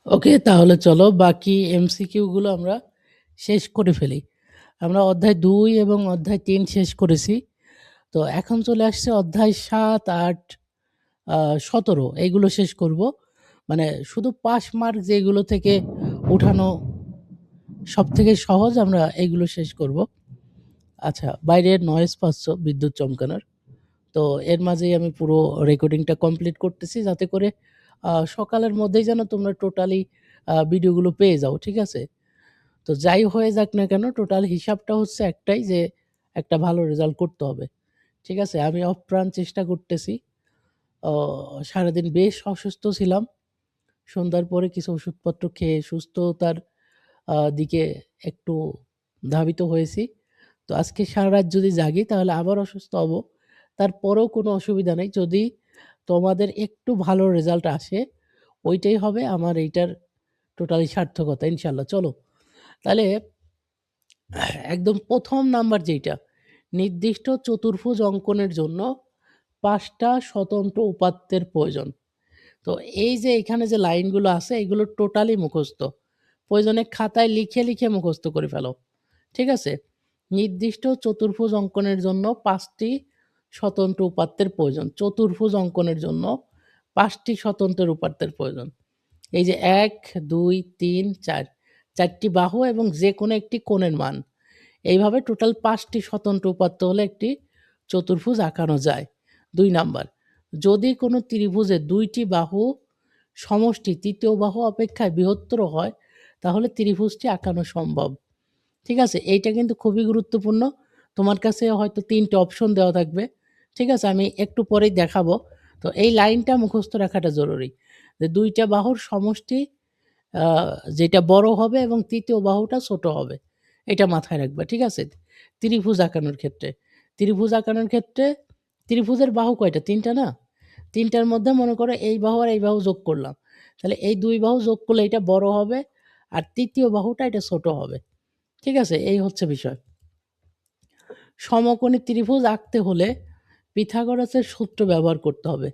ওকে, তাহলে চলো বাকি এমসিকিউগুলো আমরা শেষ করে ফেলি। আমরা অধ্যায় ২ এবং অধ্যায় ৩ শেষ করেছি। তো এখন চলে আসছে অধ্যায় ৭, ৮, ১৭ এইগুলো শেষ করব। মানে শুধু পাস মার্ক যেগুলো থেকে উঠানো সবথেকে সহজ আমরা এইগুলো শেষ করব। আচ্ছা, বাইরে নয়েজ পাচ্ছ বিদ্যুৎ চমকানোর। তো এর মাঝেই আমি পুরো রেকর্ডিংটা কমপ্লিট করতেছি যাতে করে সকালের মধ্যেই যেন তোমরা টোটালি ভিডিওগুলো পেয়ে যাও, ঠিক আছে? তো যাই হয়ে যাক না কেন টোটাল হিসাবটা হচ্ছে একটাই যে একটা ভালো রেজাল্ট করতে হবে, ঠিক আছে? আমি অপ্রাণ চেষ্টা করতেছি। সারাদিন বেশ অসুস্থ ছিলাম। সন্ধ্যার পরে কিছু ওষুধপত্র খেয়ে সুস্থতার দিকে একটু ধাবিত হয়েছি। তো আজকে সারারাত যদি জাগি তাহলে আবার অসুস্থ হব। তারপরেও কোনো অসুবিধা নেই। যদি তোমাদের একটু ভালো রেজাল্ট আসে, ওইটাই হবে আমার এইটার টোটালি সার্থকতা ইনশাআল্লাহ। চলো, তাহলে একদম ১ম নাম্বার যেইটা, নির্দিষ্ট চতুর্ভুজ অঙ্কনের জন্য ৫ টা স্বতন্ত্র উপাত্তের প্রয়োজন। তো এই যে এখানে যে লাইনগুলো আছে এগুলো টোটালি মুখস্থ। প্রয়োজনে খাতায় লিখে, লিখে মুখস্থ করে ফেলো। ঠিক আছে? নির্দিষ্ট চতুর্ভুজ অঙ্কনের জন্য ৫ টি স্বতন্ত্র উপাত্তের প্রয়োজন। চতুর্ভুজ অঙ্কনের জন্য ৫ টি স্বতন্ত্র উপাত্তের প্রয়োজন। এই যে ১, ২, ৩, ৪, ৪ টি বাহু এবং যেকোনো একটি কোণের মান। এইভাবে টোটাল ৫ টি স্বতন্ত্র উপাত্ত হলে একটি চতুর্ভুজ আঁকানো যায়। ২ নাম্বার, যদি কোনো ত্রিভুজের ২ টি বাহু সমষ্টি তৃতীয় বাহু অপেক্ষায় বৃহত্তর হয় তাহলে ত্রিভুজটি আঁকানো সম্ভব। ঠিক আছে? এইটা কিন্তু খুবই গুরুত্বপূর্ণ। তোমার কাছে হয়তো ৩ টে অপশন দেওয়া থাকবে। ঠিক আছে? আমি একটু পরেই দেখাবো। তো এই লাইনটা মুখস্থ রাখাটা জরুরি। যে ২ টা বাহুর সমষ্টি আ যেটা বড় হবে এবং তৃতীয় বাহুটা ছোট হবে। এটা মাথায় রাখবা। ঠিক আছে? ত্রিভুজ আঁকানোর ক্ষেত্রে। ত্রিভুজ আঁকানোর ক্ষেত্রে ত্রিভুজের বাহু কয়টা? ৩ টা না? ৩ টার মধ্যে মনে করো এই বাহু আর এই বাহু যোগ করলাম। তাহলে এই ২ বাহু যোগ করলে এটা বড় হবে আর তৃতীয় বাহুটা এটা ছোট হবে। ঠিক আছে? এই হচ্ছে বিষয়। সমকোণী ত্রিভুজ আঁকতে হলে পিথাগোরাসের সূত্র ব্যবহার করতে হবে।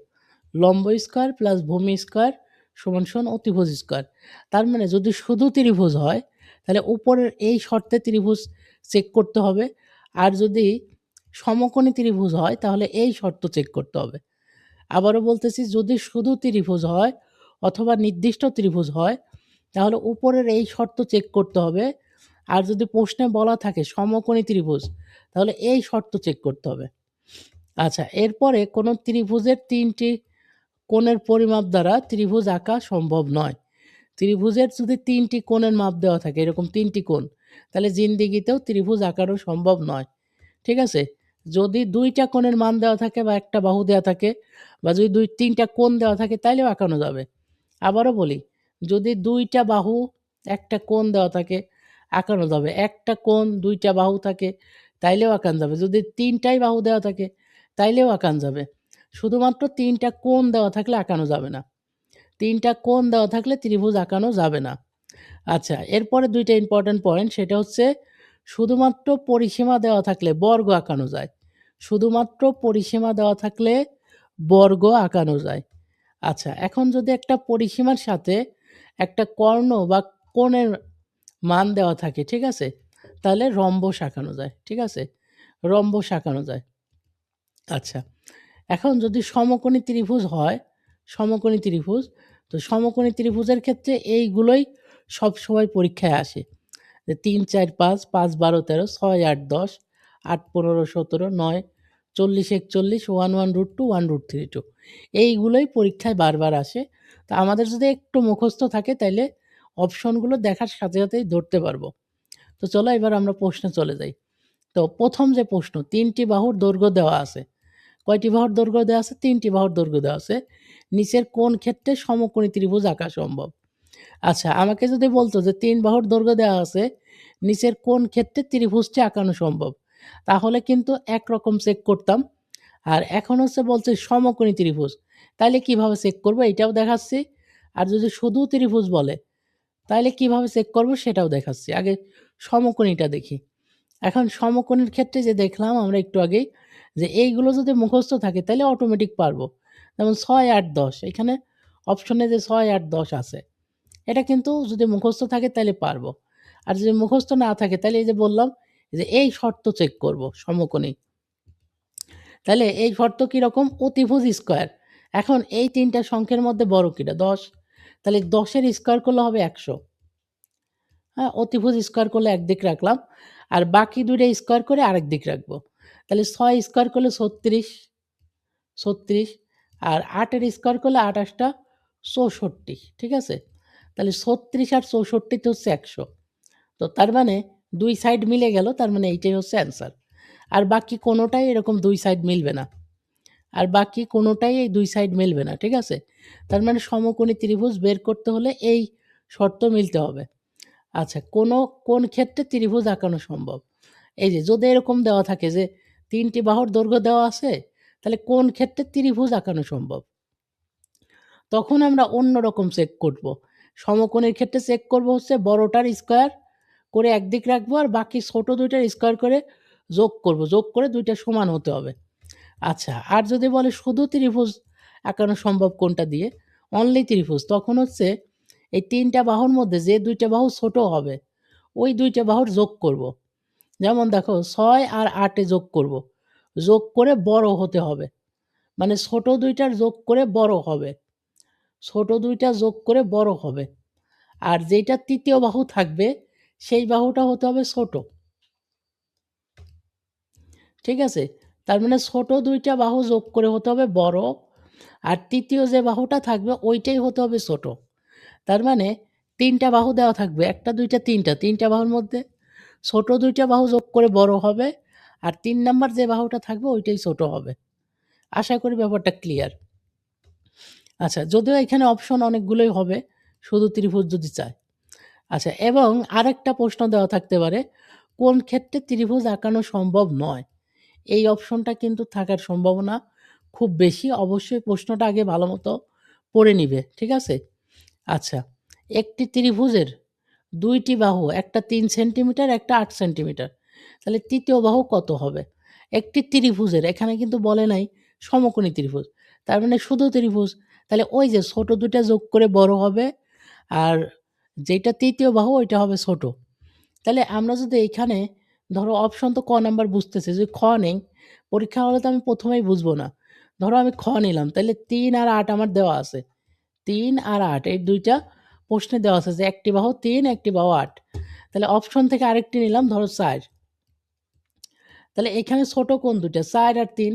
লম্ব স্কয়ার প্লাস ভূমি স্কয়ার সমান সমান অতিভুজ স্কয়ার। তার মানে যদি শুধু ত্রিভুজ হয় তাহলে উপরের এই শর্তে ত্রিভুজ চেক করতে হবে। আর যদি সমকোণী ত্রিভুজ হয় তাহলে এই শর্ত চেক করতে হবে। আবারও বলতেছি, যদি শুধু ত্রিভুজ হয় অথবা নির্দিষ্ট ত্রিভুজ হয় তাহলে উপরের এই শর্ত চেক করতে হবে। আর যদি প্রশ্নে বলা থাকে সমকোণী ত্রিভুজ তাহলে এই শর্ত চেক করতে হবে। আচ্ছা, এরপরে কোনো ত্রিভুজের ৩ টি কোণের পরিমাপ দ্বারা ত্রিভুজ আঁকা সম্ভব নয়। ত্রিভুজের যদি ৩ টি কোণের মাপ দেওয়া থাকে, এরকম ৩ টি কোণ, তাহলে জিন্দেগিতেও ত্রিভুজ আঁকানো সম্ভব নয়। ঠিক আছে? যদি ২ টা কোণের মান দেওয়া থাকে বা একটা বাহু দেওয়া থাকে বা যদি ৩ টা কোণ দেওয়া থাকে তাইলেও আঁকানো যাবে। আবারও বলি, যদি ২ টা বাহু, একটা কোণ দেওয়া থাকে, আঁকানো যাবে। একটা কোণ, ২ টা বাহু থাকে, তাইলেও আঁকানো যাবে। যদি ৩ টাই বাহু দেওয়া থাকে, তাইলেও আঁকানো যাবে। শুধুমাত্র ৩ টা কোণ দেওয়া থাকলে আঁকানো যাবে না। ৩ টা কোণ দেওয়া থাকলে ত্রিভুজ আঁকানো যাবে না। আচ্ছা, এরপরে ২ টা ইম্পোর্টেন্ট পয়েন্ট, সেটা হচ্ছে শুধুমাত্র পরিসীমা দেওয়া থাকলে বর্গ আঁকানো যায়। শুধুমাত্র পরিসীমা দেওয়া থাকলে বর্গ আঁকানো যায়। আচ্ছা, এখন যদি একটা পরিসীমার সাথে একটা কর্ণ বা কোণের মান দেওয়া থাকে, ঠিক আছে? তাহলে রম্বস আঁকানো যায়। ঠিক আছে? রম্বস আঁকানো যায়। আচ্ছা, এখন যদি সমকোণী ত্রিভুজ হয়, সমকোণী ত্রিভুজ, তো সমকোণী ত্রিভুজের ক্ষেত্রে এইগুলোই সবসময় পরীক্ষায় আসে। যে ৩, ৪, ৫, ৫, ১২, ১৩, ৬, ৮, ১০, ৮, ১৫, ১৭, ৯, ৪০, ৪১, ১, ১ √2, 1 √32 এইগুলোই পরীক্ষায় বারবার আসে। তো আমাদের যদি একটু মুখস্থ থাকে তাইলে অপশনগুলো দেখার সাথে সাথেই ধরতে পারবো। তো চলো এবার আমরা প্রশ্নে চলে যাই। তো ১ম যে প্রশ্ন, ৩ টি বাহুর দৈর্ঘ্য দেওয়া আছে। কয়টি বাহুর দৈর্ঘ্য দেওয়া আছে? ৩ টি বাহুর দৈর্ঘ্য দেওয়া আছে। নিচের কোন ক্ষেত্রে সমকোণী ত্রিভুজ আঁকা সম্ভব? আচ্ছা, আমাকে যদি বলতো যে ৩ বাহুর দৈর্ঘ্য দেওয়া আছে, নিচের কোন ক্ষেত্রে ত্রিভুজটি আঁকানো সম্ভব? তাহলে কিন্তু একরকম চেক করতাম। আর এখন হচ্ছে বলছে সমকোণী ত্রিভুজ। তাইলে কিভাবে চেক করব এটাও দেখাচ্ছি। আর যদি শুধু ত্রিভুজ বলে, তাইলে কিভাবে চেক করব সেটাও দেখাচ্ছি। আগে সমকোণীটা দেখি। এখন সমকোণীর ক্ষেত্রে যে দেখলাম আমরা একটু আগেই, যে এইগুলো যদি মুখস্থ থাকে তাইলে অটোমেটিক পারবো। যেমন ৬, ৮, ১০ এখানে অপশনে যে ৬, ৮, ১০ আছে। এটা কিন্তু যদি মুখস্থ থাকে তাইলে পারবো। আর যদি মুখস্থ না থাকে তাইলে এই যে বললাম যে এই শর্ত চেক করব সমকোণী। তাহলে এই শর্ত কিরকম? অতিভুজ স্কয়ার। এখন এই ৩ টা সংখ্যার মধ্যে বড় কিটা? ১০। তাহলে ১০ এর স্কয়ার করলে হবে ১০০। হ্যাঁ? অতিভুজ স্কয়ার করলে একদিক রাখলাম। আর বাকি ২ টা স্কয়ার করে আরেক দিক রাখবো। তাহলে ৬ স্কয়ার করলে ৩৬, ৩৬ আর ৮ এর স্কয়ার করলে ২৮ টা ৬৪, ঠিক আছে? তাহলে ৩৬ আর ৬৪ তে হচ্ছে ১০০। তো তার মানে ২ সাইড মিলে গেল, তার মানে এইটাই হচ্ছে অ্যান্সার। আর বাকি কোনোটাই এরকম ২ সাইড মিলবে না। আর বাকি কোনোটাই এই ২ সাইড মিলবে না, ঠিক আছে? তার মানে সমকোণী ত্রিভুজ বের করতে হলে এই শর্ত মিলতে হবে। আচ্ছা, কোন ক্ষেত্রে ত্রিভুজ আঁকানো সম্ভব? এই যে যদি এরকম দেওয়া থাকে যে ৩ টি বাহুর দৈর্ঘ্য দেওয়া আছে, তাহলে কোন ক্ষেত্রে ত্রিভুজ আঁকানো সম্ভব? তখন আমরা অন্য রকম চেক করব। সমকোণের ক্ষেত্রে চেক করব হচ্ছে বড়টার স্কয়ার করে একদিক রাখবো আর বাকি ছোট ২ টার স্কয়ার করে যোগ করব। যোগ করে ২ টা সমান হতে হবে। আচ্ছা, আর যদি বলে শুধু ত্রিভুজ আঁকানো সম্ভব কোনটা দিয়ে? অনলি ত্রিভুজ। তখন হচ্ছে এই ৩ টা বাহুর মধ্যে যে ২ টা বাহু ছোট হবে, ওই ২ টা বাহুর যোগ করব। যেমন দেখো ৬ আর ৮ এ যোগ করব। যোগ করে বড় হতে হবে। মানে ছোট ২ টার যোগ করে বড় হবে। ছোট ২ টা যোগ করে বড় হবে। আর যেইটা ৩য় বাহু থাকবে, সেই বাহুটা হতে হবে ছোট। ঠিক আছে? তার মানে ছোট ২ টা বাহু যোগ করে হতে হবে বড়। আর ৩য় যে বাহুটা থাকবে ওইটাই হতে হবে ছোট। তার মানে ৩ টা বাহু দেওয়া থাকবে। ১ টা ২ টা ৩ টা। ৩ টা বাহুর মধ্যে ছোট ২ টা বাহু যোগ করে বড় হবে। আর ৩ নাম্বার যে বাহুটা থাকবে ওইটাই ছোট হবে। আশা করি ব্যাপারটা ক্লিয়ার। আচ্ছা, যদিও এখানে অপশন অনেকগুলোই হবে, শুধু ত্রিভুজ যদি চায়। আচ্ছা, এবং আরেকটা প্রশ্ন দেওয়া থাকতে পারে, কোন ক্ষেত্রে ত্রিভুজ আঁকানো সম্ভব নয়? এই অপশনটা কিন্তু থাকার সম্ভাবনা খুব বেশি। অবশ্যই প্রশ্নটা আগে ভালোমতো পড়ে নিবে। ঠিক আছে? আচ্ছা, একটি ত্রিভুজের ২ টি বাহু, একটা ৩ সেন্টিমিটার, একটা ৮ সেন্টিমিটার। তাহলে ৩য় বাহু কত হবে? একটি ত্রিভুজের, এখানে কিন্তু বলে নাই সমকোণী ত্রিভুজ। তার মানে শুধু ত্রিভুজ। তাহলে ওই যে ছোট ২ টা যোগ করে বড় হবে, আর যেটা ৩য় বাহু ওইটা হবে ছোট। তাহলে আমরা যদি এইখানে ধরো অপশন তো ক নাম্বার বুঝতেছি, যদি খ নেই, পরীক্ষা হলে তো আমি ১ম এই বুঝবো না। ধরো আমি খ নিলাম, তাহলে ৩ আর ৮ আমার দেওয়া আছে। ৩ আর ৮ এই ২ টা প্রশ্নে দেওয়া আছে যে একটি বাহু ৩, একটি বাহু ৮। তাহলে অপশন থেকে আরেকটি নিলাম ধরো ৪। তাহলে এখানে ছোট কোন ২ টা? ৪ আর ৩।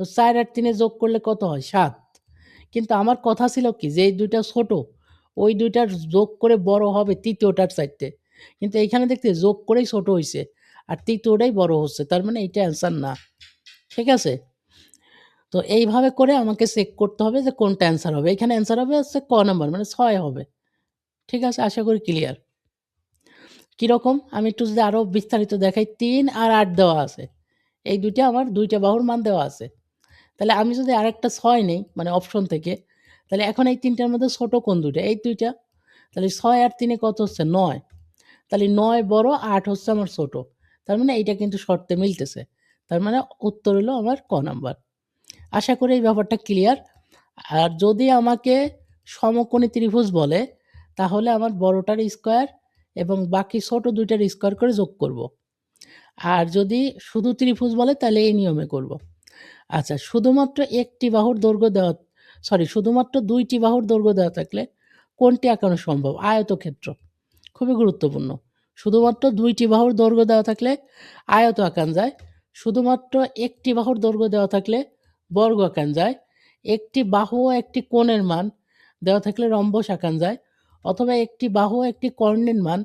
তো ৪ আর ৩ এ যোগ করলে কত হয়? ৭। কিন্তু আমার কথা ছিল কি যে এই ২ টা ছোট, ওই ২ টার যোগ করে বড় হবে ৩য়টার চাইতে। কিন্তু এইখানে দেখতে যোগ করেই ছোট হইছে। আর ৩য়টাই বড় হচ্ছে। তার মানে এইটা অ্যান্সার না। ঠিক আছে? তো এইভাবে করে আমাকে চেক করতে হবে যে কোনটা অ্যান্সার হবে। এখানে অ্যান্সার হবে হচ্ছে ক নাম্বার মানে ৬ হবে। ঠিক আছে? আশা করি ক্লিয়ার। কিরকম? আমি একটু যদি আরো বিস্তারিত দেখাই, ৩ আর ৮ দেওয়া আছে। এই ২ টা আমার ২ টা বাহুর মান দেওয়া আছে। তাহলে আমি যদি আরেকটা ৬ নেই মানে অপশন থেকে, তাহলে এখন এই ৩ টার মধ্যে ছোট কোন ২ টা? এই ২ টা। তাহলে ৬ আর ৩ এ কত হচ্ছে? ৯। তাহলে ৯ বড়, ৮ হচ্ছে আমার ছোট। তার মানে এইটা কিন্তু শর্তে মিলতেছে। তার মানে উত্তর হলো আমার ক নাম্বার। আশা করি এই ব্যাপারটা ক্লিয়ার। আর যদি আমাকে সমকোণী ত্রিভুজ বলে, তাহলে আমার বড়টার স্কয়ার এবং বাকি ছোট ২ টার স্কয়ার করে যোগ করব। আর যদি শুধু ত্রিভুজ বলে তাহলে এই নিয়মে করব। আচ্ছা, শুধুমাত্র একটি বাহুর দৈর্ঘ্য দেওয়া, শুধুমাত্র ২ টি বাহুর দৈর্ঘ্য দেওয়া থাকলে কোনটি আঁকানো সম্ভব? আয়তক্ষেত্র। খুবই গুরুত্বপূর্ণ। শুধুমাত্র ২ টি বাহুর দৈর্ঘ্য দেওয়া থাকলে আয়ত আঁকান যায়। শুধুমাত্র একটি বাহুর দৈর্ঘ্য দেওয়া থাকলে বর্গ আঁকান যায়। একটি বাহু ও একটি কোণের মান দেওয়া থাকলে রম্বস আঁকান যায়। অথবা একটি বাহু ও একটি কর্ণের মান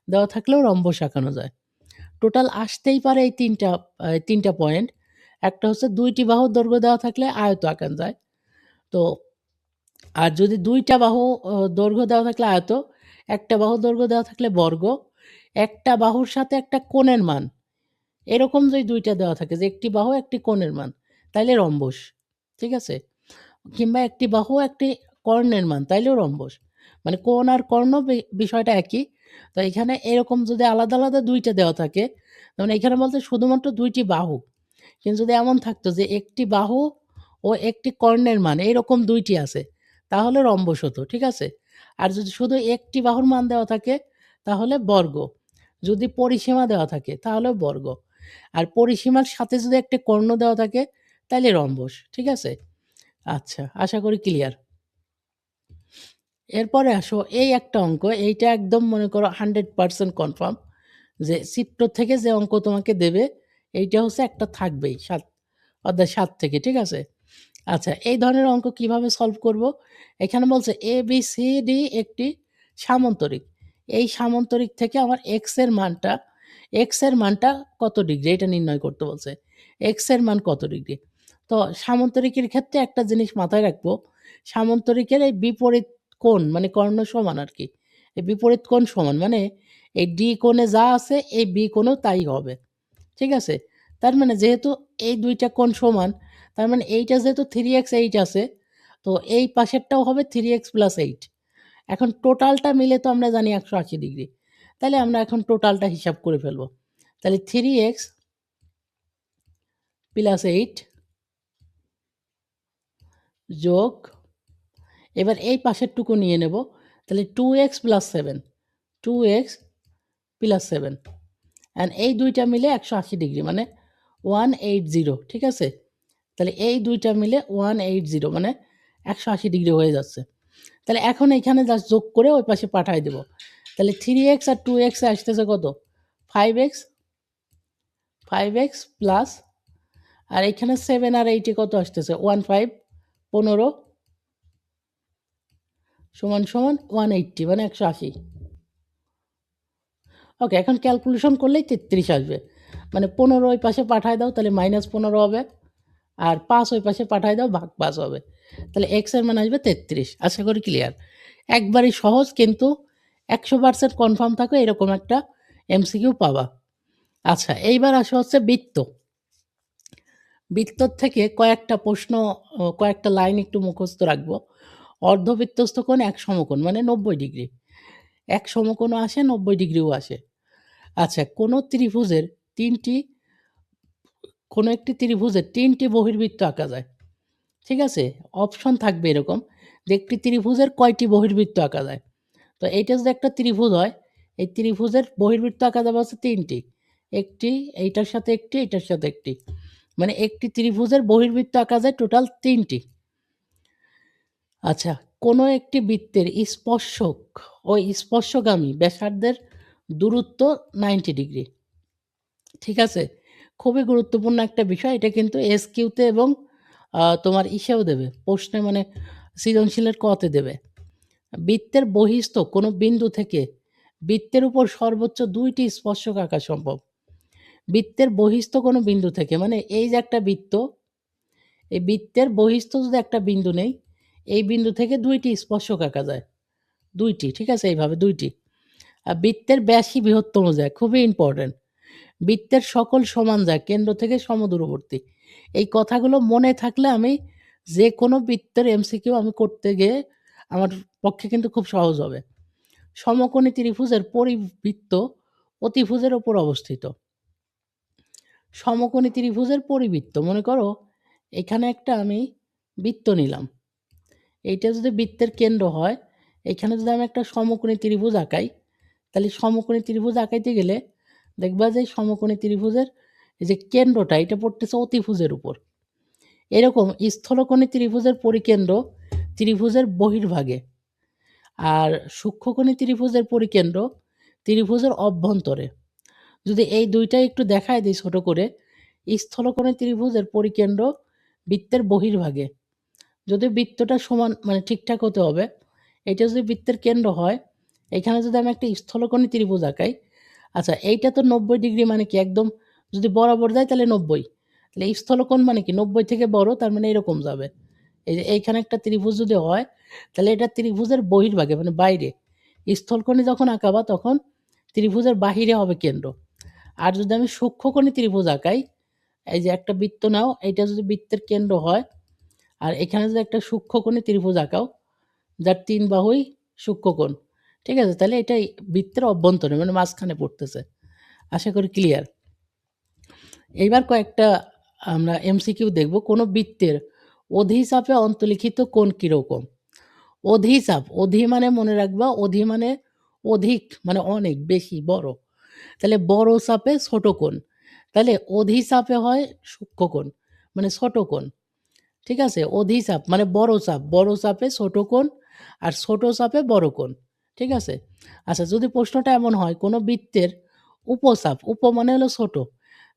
দেওয়া থাকলেও রম্বস আঁকানো যায়। টোটাল আসতেই পারে এই ৩ টা পয়েন্ট। একটা হচ্ছে ২ টি বাহুর দৈর্ঘ্য দেওয়া থাকলে আয়ত আঁকান যায়। তো আর যদি ২ টা বাহু দৈর্ঘ্য দেওয়া থাকলে আয়ত, একটা বাহুর দৈর্ঘ্য দেওয়া থাকলে বর্গ, একটা বাহুর সাথে একটা কোণের মান, এরকম যদি ২ টা দেওয়া থাকে যে একটি বাহু একটি কোণের মান, তাইলে রম্বস। ঠিক আছে? কিংবা একটি বাহু একটি কর্ণের মান, তাইলেও রম্বস। মানে কোণ আর কর্ণ বিষয়টা একই। তো এখানে এরকম যদি আলাদা, আলাদা ২ টা দেওয়া থাকে, যেমন এখানে বলছে শুধুমাত্র ২ টি বাহু। কিন্তু যদি এমন থাকতো যে একটি বাহু ও একটি কর্ণের মান এরকম ২ টি আছে, তাহলে রম্বস হতো। ঠিক আছে? আর যদি শুধু একটি বাহুর মান দেওয়া থাকে তাহলে বর্গ, যদি পরিসীমা দেওয়া থাকে তাহলেও বর্গ, আর পরিসীমার সাথে যদি একটা কর্ণ দেওয়া থাকে তাহলে রম্বস। ঠিক আছে? আচ্ছা, আশা করি ক্লিয়ার। এরপরে আসো এই একটা অঙ্ক, এইটা একদম মনে করো 100% কনফার্ম যে চিত্র থেকে যে অঙ্ক তোমাকে দেবে এইটা হচ্ছে একটা থাকবেই অধ্যায় 7 থেকে। ঠিক আছে? আচ্ছা, এই ধরনের অঙ্ক কিভাবে সলভ করব? এখানে বলছে এ বি সি ডি একটি সামান্তরিক, এই সামান্তরিক থেকে আমার এক্স এর মানটা কত ডিগ্রি এটা নির্ণয় করতে বলছে। এক্স এর মান কত ডিগ্রি? তো সামান্তরিকের ক্ষেত্রে একটা জিনিস মাথায় রাখবো, সামান্তরিকের এই বিপরীত কোণ মানে কর্ণ সমান আর কি, এই বিপরীত কোণ সমান মানে এই ডি কোণে যা আছে এই বি কোণেও তাই হবে। ঠিক আছে? তার মানে যেহেতু এই দুইটা কোণ সমান, তার মানে এইটা যেহেতু 3x 8 আছে, তো এই পাশেরটাও হবে 3x প্লাস 8। এখন টোটালটা মিলে তো আমরা জানি 180 ডিগ্রি। তাহলে আমরা এখন টোটালটা হিসাব করে ফেলবো। তাহলে 3x প্লাস 8 যোগ, এবার এই পাশেরটুকু নিয়ে নেব, তাহলে 2x plus 7, 2x plus 7 and এই দুইটা মিলে 180 ডিগ্রি মানে 180। ঠিক আছে? তাহলে এই দুইটা মিলে 180 মানে 180 ডিগ্রি হয়ে যাচ্ছে। তাহলে এখন এখানে জাস্ট যোগ করে ওই পাশে পাঠাই দেব। তাহলে 3x আর 2x আসতেছে কত? 5x, 5x প্লাস, আর এখানে 7 আর 8 কত আসতেছে? 15, 15 সমান সমান 180 মানে 180। ওকে, এখন ক্যালকুলেশন করলেই 33 আসবে। মানে 15 ওই পাশে পাঠায় দাও তাহলে -15 হবে, আর 5 ওই পাশে পাঠায় দাও ভাগ 5 হবে। তাহলে এক্স এর মান আসবে 33। আশা করি ক্লিয়ার। একবারই সহজ, কিন্তু 100% কনফার্ম থাকো এরকম একটা এমসিকিউ পাবা। আচ্ছা, এইবার আসা হচ্ছে বৃত্ত। বৃত্তর থেকে কয়েকটা প্রশ্ন, কয়েকটা লাইন একটু মুখস্থ রাখবো। অর্ধবৃত্তস্থ কোণ এক সমকোণ মানে 90 ডিগ্রি, এক সমকোণও আসে 90 ডিগ্রিও আসে। আচ্ছা, কোনো একটি ত্রিভুজের 3টি বহির্বৃত্ত আঁকা যায়। ঠিক আছে? অপশন থাকবে এরকম যে একটি ত্রিভুজের কয়টি বহির্বৃত্ত আঁকা যায়। তো এইটা যদি একটা ত্রিভুজ হয়, এই ত্রিভুজের বহির্বৃত্ত আঁকা যাবে হচ্ছে 3টি, একটি, এইটার সাথে একটি, এটার সাথে একটি, মানে একটি ত্রিভুজের বহির্বৃত্ত আঁকা যায় টোটাল 3টি। আচ্ছা, কোনো একটি বৃত্তের স্পর্শক ও স্পর্শগামী ব্যাসার্ধের দূরত্ব 90 ডিগ্রি। ঠিক আছে? খুবই গুরুত্বপূর্ণ একটা বিষয়। এটা কিন্তু এসকিউতে এবং তোমার ইসেও দেবে, প্রশ্নে মানে সৃজনশীলের কতে দেবে। বৃত্তের বহিস্থ কোনো বিন্দু থেকে বৃত্তের উপর সর্বোচ্চ 2টি স্পর্শক আঁকা সম্ভব। বৃত্তের বহিস্থ কোনো বিন্দু থেকে মানে এই যে একটা বৃত্ত, এই বৃত্তের বহিস্থ যদি একটা বিন্দু নেই, এই বিন্দু থেকে 2টি স্পর্শক আঁকা যায়। 2টি, ঠিক আছে? এইভাবে 2টি। আর বৃত্তের ব্যাসই বৃহত্তম যায়, খুবই ইম্পর্টেন্ট। বৃত্তের সকল সমান যায় কেন্দ্র থেকে সমদূরবর্তী। এই কথাগুলো মনে থাকলে আমি যে কোনো বৃত্তের এমসিকিউ আমি করতে গিয়ে আমার পক্ষে কিন্তু খুব সহজ হবে। সমকোণী ত্রিভুজের পরিবৃত্ত অতিভুজের ওপর অবস্থিত। সমকোণী ত্রিভুজের পরিবৃত্ত, মনে করো এখানে একটা আমি বৃত্ত নিলাম, এইটা যদি বৃত্তের কেন্দ্র হয়, এখানে যদি আমি একটা সমকোণী ত্রিভুজ আঁকাই, তাহলে সমকোণী ত্রিভুজ আঁকাইতে গেলে দেখবা যে সমকোণী ত্রিভুজের এই যে কেন্দ্রটা এটা পড়তেছে অতিভুজের উপর। এরকম স্থলকোণী ত্রিভুজের পরিকেন্দ্র ত্রিভুজের বহির্ভাগে, আর সূক্ষ্মকোণী ত্রিভুজের পরিকেন্দ্র ত্রিভুজের অভ্যন্তরে। যদি এই দুইটাই একটু দেখায় দিই ছোট করে, স্থলকোণী ত্রিভুজের পরিকেন্দ্র বৃত্তের বহির্ভাগে, যদি বৃত্তটা সমান মানে ঠিকঠাক হতে হবে, এটা যদি বৃত্তের কেন্দ্র হয়, এখানে যদি আমি একটা স্থলকোণী ত্রিভুজ আঁকাই, আচ্ছা এইটা তো 90 ডিগ্রি মানে কি একদম যদি বরাবর যায় তাহলে 90, তাহলে স্থলকোণ মানে কি 90 থেকে বড়, তার মানে এরকম যাবে। এই যে এইখানে একটা ত্রিভুজ যদি হয়, তাহলে এটা ত্রিভুজের বহির্ভাগে মানে বাইরে। স্থলকোণী যখন আঁকাবা তখন ত্রিভুজের বাহিরে হবে কেন্দ্র। আর যদি আমি সূক্ষ্মকোণী ত্রিভুজ আঁকাই, এই যে একটা বৃত্ত নাও, এইটা যদি বৃত্তের কেন্দ্র হয়, আর এখানে যদি একটা সূক্ষ্মকোণী ত্রিভুজ আঁকাও যার 3 বাহুই সূক্ষ্মকোণ, ঠিক আছে? তাহলে এটাই বৃত্তের অভ্যন্তরে মানে মাঝখানে পড়তেছে। আশা করি ক্লিয়ার। এইবার কয়েকটা আমরা এমসিকিউ দেখব। কোনো বৃত্তের অধিচাপে অন্তর্লিখিত কোণ কীরকম? অধিচাপ, অধি মানে মনে রাখবা, অধি মানে অধিক, মানে অনেক বেশি বড়। তাহলে বড় চাপে ছোট কোণ। তাহলে অধিচাপে হয় সূক্ষ্ম কোণ, মানে ছোট কোণ। ঠিক আছে? অধিচাপ মানে বড় চাপ, বড় চাপে ছোট কোণ, আর ছোট চাপে বড় কোণ। ঠিক আছে? আচ্ছা, যদি প্রশ্নটা এমন হয় কোনো বৃত্তের উপচাপ, উপ মানে হলো ছোট,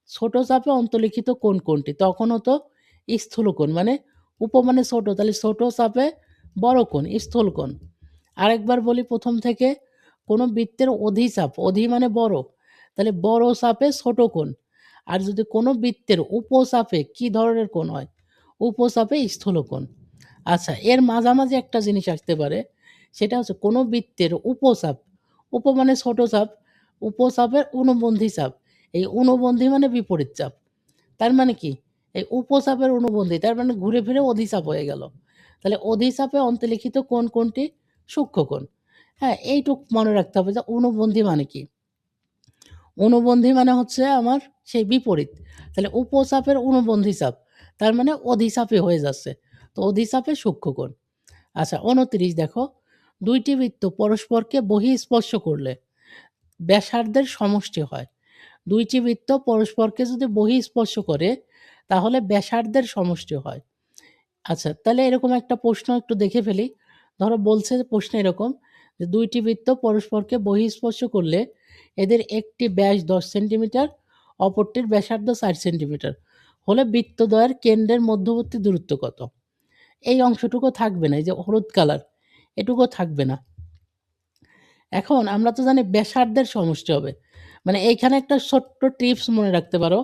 ছোট চাপে অন্তর্লিখিত কোণ কোনটি? তখন হতো স্থূলকোণ, মানে উপ মানে ছোট, তাহলে ছোট চাপে বড় কোণ, স্থূলকোণ। আরেকবার বলি প্রথম থেকে, কোনো বৃত্তের অধিচাপ, অধি মানে বড়, তাহলে বড় চাপে ছোট কোণ। আর যদি কোনো বৃত্তের উপচাপে কি ধরনের কোণ হয়? উপচাপে স্থূলকোণ। আচ্ছা, এর মাঝামাঝি একটা জিনিস আসতে পারে, সেটা হচ্ছে কোনো বৃত্তের উপচাপ, উপ মানে ছোট চাপ, উপচাপের অনুবন্ধী চাপ। এই অনুবন্ধী মানে বিপরীত চাপ। তার মানে কি? এই উপচাপের অনুবন্ধী, তার মানে ঘুরে ফিরে অধিচাপ হয়ে গেল। তাহলে অধিচাপে অন্তর্লিখিত কোণ কোনটি? সূক্ষ্ম কোণ। হ্যাঁ, এইটুক মনে রাখতে হবে যে অনুবন্ধী মানে কি? অনুবন্ধী মানে হচ্ছে আমার সেই বিপরীত। তাহলে উপচাপের অনুবন্ধী চাপ, তার মানে অধিচাপে হয়ে যাচ্ছে। তো অধিচাপে সূক্ষ্ম কোণ। আচ্ছা, ২৯ দেখো, ২ টি বৃত্ত পরস্পরকে বহিঃস্পর্শ করলে ব্যাসার্ধের সমষ্টি হয়। ২ টি বৃত্ত পরস্পরকে যদি বহিঃস্পর্শ করে তাহলে ব্যাসার্ধের সমষ্টি হয়। আচ্ছা, তাহলে এরকম একটা প্রশ্ন একটু দেখে ফেলি। ধরো বলছে যে প্রশ্নে এরকম যে ২ টি বৃত্ত পরস্পরকে বহিঃস্পর্শ করলে এদের একটি ব্যাস ১০ সেন্টিমিটার, অপরটির ব্যাসার্ধ ৪ সেন্টিমিটার হলে বৃত্তদ্বয়ের কেন্দ্রের মধ্যবর্তী দূরত্ব কত? এই অংশটুকু থাকবে না, এই যে হলুদ কালার, এটুকুও থাকবে না। এখন আমরা তো জানি ব্যাসার্ধের সমষ্টি হবে। মানে এইখানে একটা ছোট্ট টিপস মনে রাখতে পারো,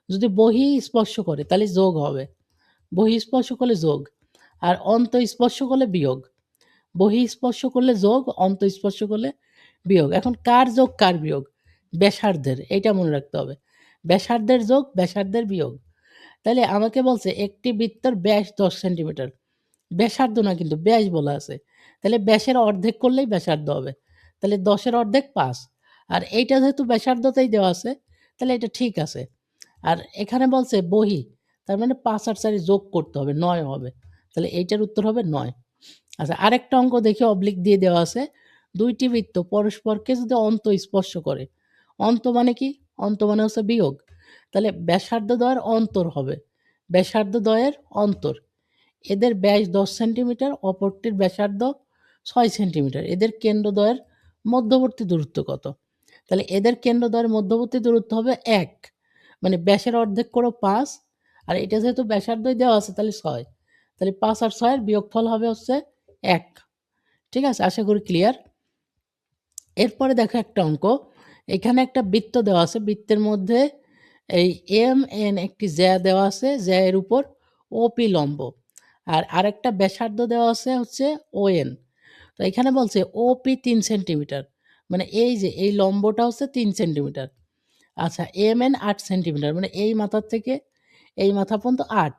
যদি বহিঃস্পর্শ করে তাহলে যোগ হবে। বহিঃস্পর্শ করলে যোগ, আর অন্তঃস্পর্শ করলে বিয়োগ। বহিঃস্পর্শ করলে যোগ, অন্তঃস্পর্শ করলে বিয়োগ। এখন কার যোগ কার বিয়োগ? ব্যাসার্ধের, এইটা মনে রাখতে হবে। ব্যাসার্ধের যোগ ব্যাসার্ধের বিয়োগ। তাহলে আমাকে বলছে একটি বৃত্তের ব্যাস ১০ সেন্টিমিটার, ব্যাসার্ধ না কিন্তু ব্যাস বলা আছে। তাহলে ব্যাসের অর্ধেক করলেই ব্যাসার্ধ হবে। তাহলে ১০-এর অর্ধেক ৫। আর এইটা যেহেতু ব্যাসার্ধতেই দেওয়া আছে, তাহলে এটা ঠিক আছে। আর এখানে বলছে বহি, তার মানে ৫ আর ৪ যোগ করতে হবে, ৯ হবে। তাহলে এইটার উত্তর হবে ৯। আচ্ছা, আরেকটা অঙ্ক দেখি, অবলিক দিয়ে দেওয়া আছে। ২ টি বৃত্ত পরস্পরকে যদি অন্তঃস্পর্শ করে, অন্ত মানে কি? অন্ত মানে হচ্ছে বিয়োগ। তাহলে ব্যাসার্ধদ্বয়ের অন্তর হবে, ব্যাসার্ধদ্বয়ের অন্তর। এদের ব্যাস ১০ সেন্টিমিটার, অপরটির ব্যাসার্ধ ৬ সেন্টিমিটার। এদের কেন্দ্রদ্বয়ের মধ্যবর্তী দূরত্ব কত? তাহলে এদের কেন্দ্রদ্বয়ের মধ্যবর্তী দূরত্ব হবে ১, মানে ব্যাসের অর্ধেক করো ৫, আর এটা যেহেতু ব্যাসার্ধই দেওয়া আছে তাহলে ৬। তাহলে ৫ আর ৬ এর বিয়োগফল হবে হচ্ছে ১। ঠিক আছে? আশা করি ক্লিয়ার। এরপরে দেখো একটা অঙ্ক। এখানে একটা বৃত্ত দেওয়া আছে। বৃত্তের মধ্যে এই MN একটি জ্যা দেওয়া আছে। জ্যায়ের উপর OP লম্ব। আর আরেকটা ব্যাসার্ধ দেওয়া আছে হচ্ছে ON। তো এখানে বলছে OP ৩ সেন্টিমিটার। মানে এই যে এই লম্বটা হচ্ছে ৩ সেন্টিমিটার। আচ্ছা, MN ৮ সেন্টিমিটার, মানে এই মাথার থেকে এই মাথা পর্যন্ত ৮।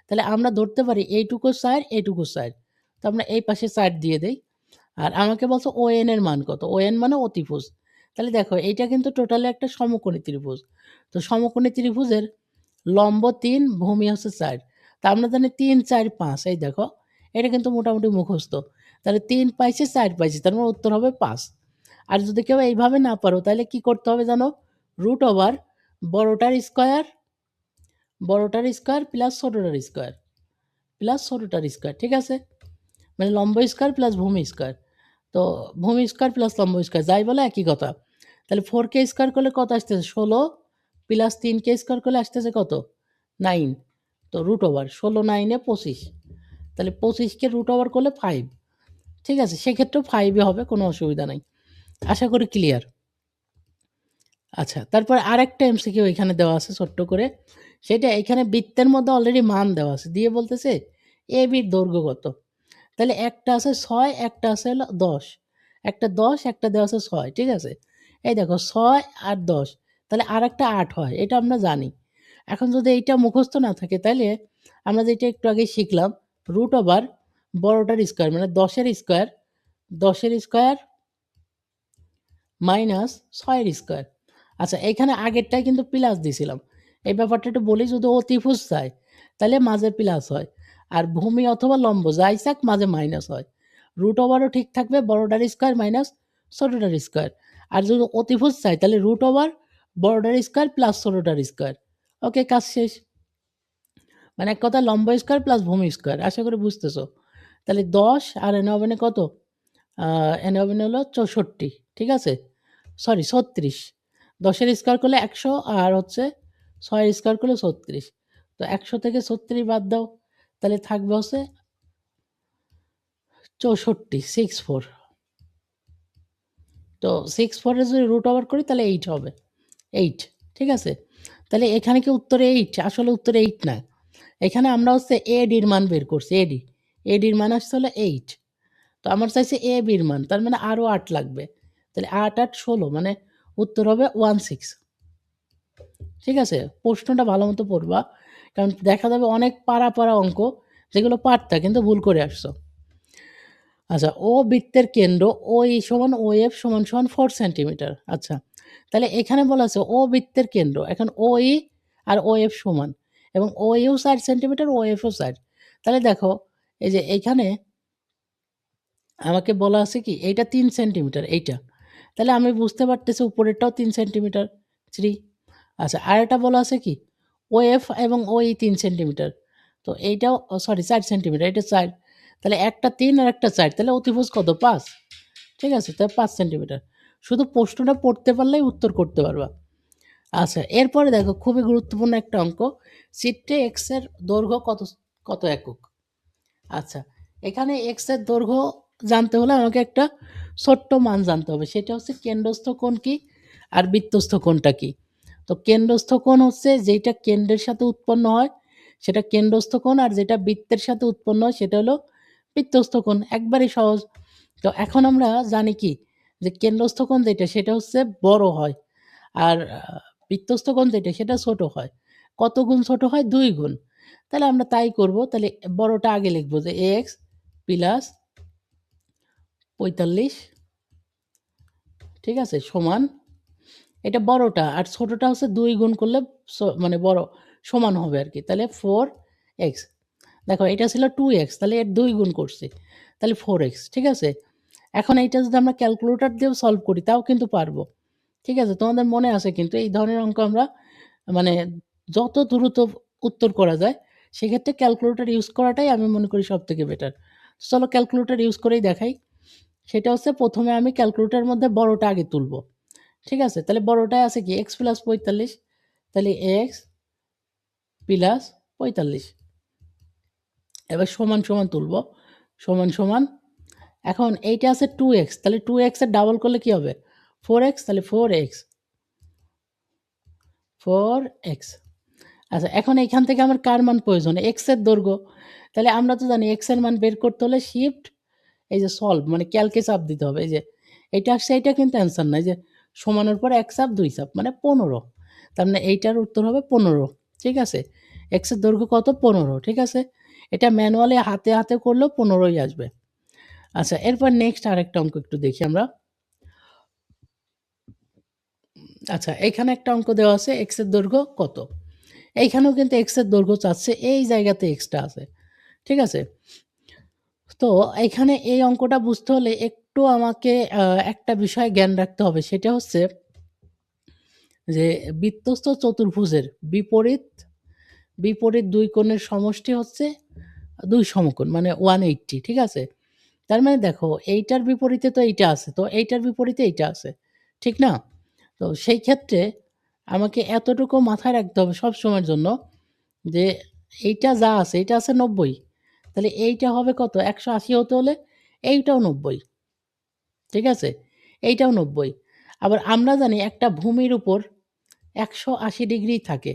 তাহলে আমরা ধরতে পারি এইটুকু ৪, এইটুকু ৪। তো আমরা এই পাশে ৪ দিয়ে দেই। আর আমাকে বলছে ON এর মান কত? ON মানে অতিভুজ। তাহলে দেখো এইটা কিন্তু টোটালি একটা সমকোণী ত্রিভুজ। তো সমকোণী ত্রিভুজের লম্ব ৩, ভূমি হচ্ছে ৪। তা আমরা জানি ৩, ৪, ৫। এই দেখো, এটা কিন্তু মোটামুটি মুখস্থ। তাহলে ৩ পাইছি, ৪ পাইছি, তার মানে উত্তর হবে ৫। আর যদি কেউ এইভাবে না পারো তাহলে কি করতে হবে জানো? √ বড়টার স্কয়ার, বড়টার স্কয়ার প্লাস ছোটটার স্কয়ার, প্লাস ছোটটার স্কয়ার। ঠিক আছে? মানে লম্ব স্কয়ার প্লাস ভূমি স্কয়ার। তো ভূমি স্কয়ার প্লাস লম্ব স্কয়ার যাই বলে একই কথা। তাহলে 4k স্কয়ার করলে কত আসতেছে? ১৬ প্লাস 3k স্কয়ার করলে আসতেছে কত? 9। তো √ ১৬ 9 এ 25। তাহলে 25কে √ করলে 5। ঠিক আছে? সেক্ষেত্রেও 5 ই হবে, কোনো অসুবিধা নাই। আশা করি ক্লিয়ার। আচ্ছা, তারপর আরেকটা এমসিকিউ এখানে দেওয়া আছে ছোট্ট করে। সেটা এখানে বৃত্তের মধ্যে অলরেডি মান দেওয়া আছে। দিয়ে বলতেছে ABর দৈর্ঘ্য কত? তাহলে একটা আছে ৬, একটা আছে হলো ১০। একটা ১০, একটা দেওয়া আছে ৬। ঠিক আছে? এই দেখো ৬ আর ১০, তাহলে আরেকটা ৮ হয়। এটা আমরা জানি। এখন যদি এইটা মুখস্থ না থাকে তাইলে আমরা যেটা একটু আগে শিখলাম, √ বড়টার স্কয়ার মানে ১০ এর স্কয়ার, ১০ এর স্কয়ার মাইনাস ৬ এর স্কয়ার। আচ্ছা, এখানে আগেরটায় কিন্তু প্লাস দিছিলাম। এই ব্যাপারটা একটু বলি, যদি অতিভুজ চায় তাহলে মাঝে প্লাস হয়। আর ভূমি অথবা লম্ব যাই চাক মাঝে মাইনাস হয়। রুট ওভারও ঠিক থাকবে, বড়টার স্কোয়ার মাইনাস ছোটোটার স্কোয়ার। আর যদি অতিভুজ চাই তাহলে রুট ওভার বড়টার স্কোয়ার প্লাস ছোটোটার স্কোয়ার। ওকে, কাজ শেষ। মানে এক কথা লম্ব স্কোয়ার প্লাস ভূমি স্কোয়ার। আশা করি বুঝতেছো। তাহলে 10 আর এনে হবে না কত? এনে হবে না হলো 64, ঠিক আছে? সরি 36। 10-এর স্কোয়ার করলে 100 আর হচ্ছে 6-এর স্কোয়ার করলে 36। তো 100 থেকে 36 বাদ দাও, তাহলে থাকবে হচ্ছে 64, 64। তো 64-এর যদি রুট ওভার করি তাহলে 8 হবে, 8, ঠিক আছে? তাহলে এখানে কি উত্তরে 8? আসলে উত্তরে 8 না। এখানে আমরা হচ্ছে এডির মান বের করছি, এডির মান আসছে হলো 8। তো আমার চাইছে এ বির মান, তার মানে আরও 8 লাগবে। তাহলে 8 8 16, মানে উত্তর হবে 16। ঠিক আছে? প্রশ্নটা ভালো মতো পড়বা, কারণ দেখা যাবে অনেক পাড়া অঙ্ক যেগুলো পারতা কিন্তু ভুল করে আসছো। আচ্ছা, ও বৃত্তের কেন্দ্র ও ই সমান ও এফ সমান 4 সেন্টিমিটার। আচ্ছা, তাহলে এখানে বলা আছে ও বৃত্তের কেন্দ্র, এখন ও ই আর ও এফ সমান, এবং ও ইউ 4 সেন্টিমিটার, ও এফও 4। তাহলে দেখো এই যে এইখানে আমাকে বলা আছে কি এইটা 3 সেন্টিমিটার এইটা, তাহলে আমি বুঝতে পারতেছি উপরেরটাও 3 সেন্টিমিটার, 3। আচ্ছা, আর একটা বলা আছে কি ও এফ এবং ও ই 3 সেন্টিমিটার, তো এইটাও সরি 4 সেন্টিমিটার, এটা 4। তাহলে একটা 3 আর একটা 4, তাহলে অতিভুজ কত? 5, ঠিক আছে? তাহলে 5 সেন্টিমিটার। শুধু প্রশ্নটা পড়তে পারলেই উত্তর করতে পারবা। আচ্ছা, এরপরে দেখো খুবই গুরুত্বপূর্ণ একটা অঙ্ক, চিত্রে এক্স এর দৈর্ঘ্য কত কত একক। আচ্ছা, এখানে এক্স এর দৈর্ঘ্য জানতে হলে আমাকে একটা ছোট্ট মান জানতে হবে, সেটা হচ্ছে কেন্দ্রস্থ কোণ কি আর বৃত্তস্থ কোণটা কি। তো কেন্দ্রস্থ কোণ হচ্ছে যেটা কেন্দ্রের সাথে উৎপন্ন হয় সেটা কেন্দ্রস্থ কোণ, আর যেটা বৃত্তের সাথে উৎপন্ন হয় সেটা হলো বৃত্তস্থ কোণ। একবারই সহজ। তো এখন আমরা জানি কি যে কেন্দ্রস্থ কোণ যেটা সেটা হচ্ছে বড় হয়, আর বৃত্তস্থ কোণ যেটা সেটা ছোট হয়। কত গুণ ছোট হয়? 2 গুণ। তাহলে আমরা তাই করব। তাহলে বড়টা আগে লিখব যে এক্স প্লাস 45, ঠিক আছে, সমান, এটা বড়টা, আর ছোটটা হচ্ছে 2 গুণ করলে মানে বড় সমান হবে আর কি। তাহলে 4x। দেখো এটা ছিল 2x, তাহলে এর 2 গুণ করছি, তাহলে 4x, ঠিক আছে? এখন এইটা যদি আমরা ক্যালকুলেটর দিয়েও সলভ করি তাও কিন্তু পারবো, ঠিক আছে? তোমাদের মনে আছে কিন্তু এই ধরনের অঙ্ক আমরা মানে যত দ্রুত উত্তর করা যায় সেক্ষেত্রে ক্যালকুলেটর ইউজ করাটাই আমি মনে করি সবথেকে বেটার। চলো ক্যালকুলেটর ইউজ করেই দেখাই। সেটা হচ্ছে প্রথমে আমি ক্যালকুলেটরের মধ্যে বড়টা আগে তুলব, ঠিক আছে? তাহলে বড়টায় আছে কি এক্স প্লাস 45, তাহলে এক্স প্লাস 45, এবার সমান সমান তুলব, সমান সমান। এখন এইটা আছে 2x, তাহলে 2x এর ডাবল করলে কি হবে? 4x, তাহলে 4x, 4x। আচ্ছা, এখন এইখান থেকে আমার কার মান প্রয়োজন? x এর দৈর্ঘ্য। তাহলে আমরা তো জানি x এর মান বের করতে হলে শিফট এই যে সলভ মানে ক্যালকে চাপ দিতে হবে। এই যে এইটা আসছে, এইটা কিন্তু অ্যান্সার না, এই যে সমানের পরে 1 চাপ 2 চাপ মানে 15। তার মানে এইটার উত্তর হবে 15, ঠিক আছে? x এর দৈর্ঘ্য কত? 15, ঠিক আছে? এটা ম্যানুয়ালি হাতে হাতে করলেও 15ই আসবে। আচ্ছা, এরপর নেক্সট আরেকটা অঙ্ক একটু দেখি আমরা। আচ্ছা, এখানে একটা অঙ্ক দেওয়া আছে x এর দৈর্ঘ্য কত। এইখানেও কিন্তু x এর দৈর্ঘ্য চাচ্ছে, এই জায়গাতে এক্সটা আছে, ঠিক আছে? তো এখানে এই অঙ্কটা বুঝতে হলে একটু আমাকে একটা বিষয় জ্ঞান রাখতে হবে, সেটা হচ্ছে যে বৃত্তস্থ চতুর্ভুজের বিপরীত বিপরীত 2 কোণের সমষ্টি হচ্ছে 2 সমকোণ মানে 180, ঠিক আছে? তার মানে দেখো এইটার বিপরীতে তো এইটা আছে, তো এইটার বিপরীতে এইটা আছে, ঠিক না? তো সেই ক্ষেত্রে আমাকে এতটুকু মাথায় রাখতে হবে সব সময়ের জন্য যে এইটা যা আছে এটা আছে 90, তাহলে এইটা হবে কত? 180 হতে হলে এইটাও 90, ঠিক আছে? এইটাও 90। আবার আমরা জানি একটা ভূমির উপর 180 ডিগ্রি থাকে।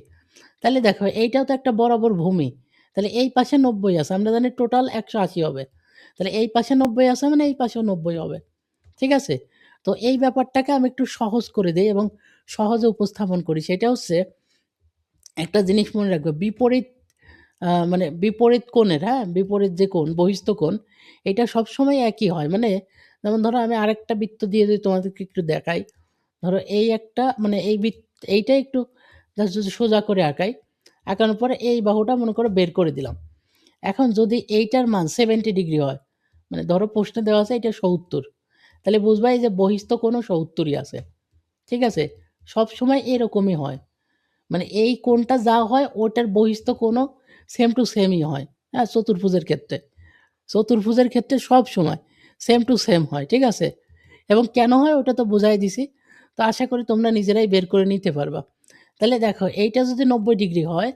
তাহলে দেখো এইটাও তো একটা বরাবর ভূমি। তাহলে এই পাশে 90 আছে। আমরা জানি টোটাল 180 হবে। তাহলে এই পাশে 90 আছে মানে এই পাশেও 90 হবে। ঠিক আছে? তো এই ব্যাপারটাকে আমি একটু সহজ করে দেই এবং সহজে উপস্থাপন করি। সেটা হচ্ছে একটা জিনিস মনে রাখবে, বিপরীত মানে বিপরীত কোণের, হ্যাঁ? বিপরীত যে কোণ, বহিস্থ কোণ, এটা সবসময় একই হয়। মানে যেমন ধরো আমি আরেকটা বৃত্ত দিয়ে যদি তোমাদেরকে একটু দেখাই। ধরো এই একটা মানে এইটা একটু জাস্ট যদি সোজা করে আঁকাই, আঁকানোর পরে এই বাহুটা মনে করো বের করে দিলাম। এখন যদি এইটার মান 70 ডিগ্রি হয়, মানে ধরো প্রশ্নে দেওয়া আছে এটা ৭০, তাহলে বুঝবা এই যে বহিস্থ কোণও ৭০ই আছে। ঠিক আছে? সবসময় এরকমই হয়। মানে এই কোণটা যা হয় ওটার বহিস্থ কোণও সেম টু সেমই হয়। হ্যাঁ? চতুর্ভুজের ক্ষেত্রে। চতুর্ভুজের ক্ষেত্রে সবসময় সেম টু সেম হয়। ঠিক আছে? এবং কেন হয় ওটা তো বুঝাই দিছি। তো আশা করি তোমরা নিজেরাই বের করে নিতে পারবা। তাহলে দেখো এইটা যদি ৯০ ডিগ্রি হয়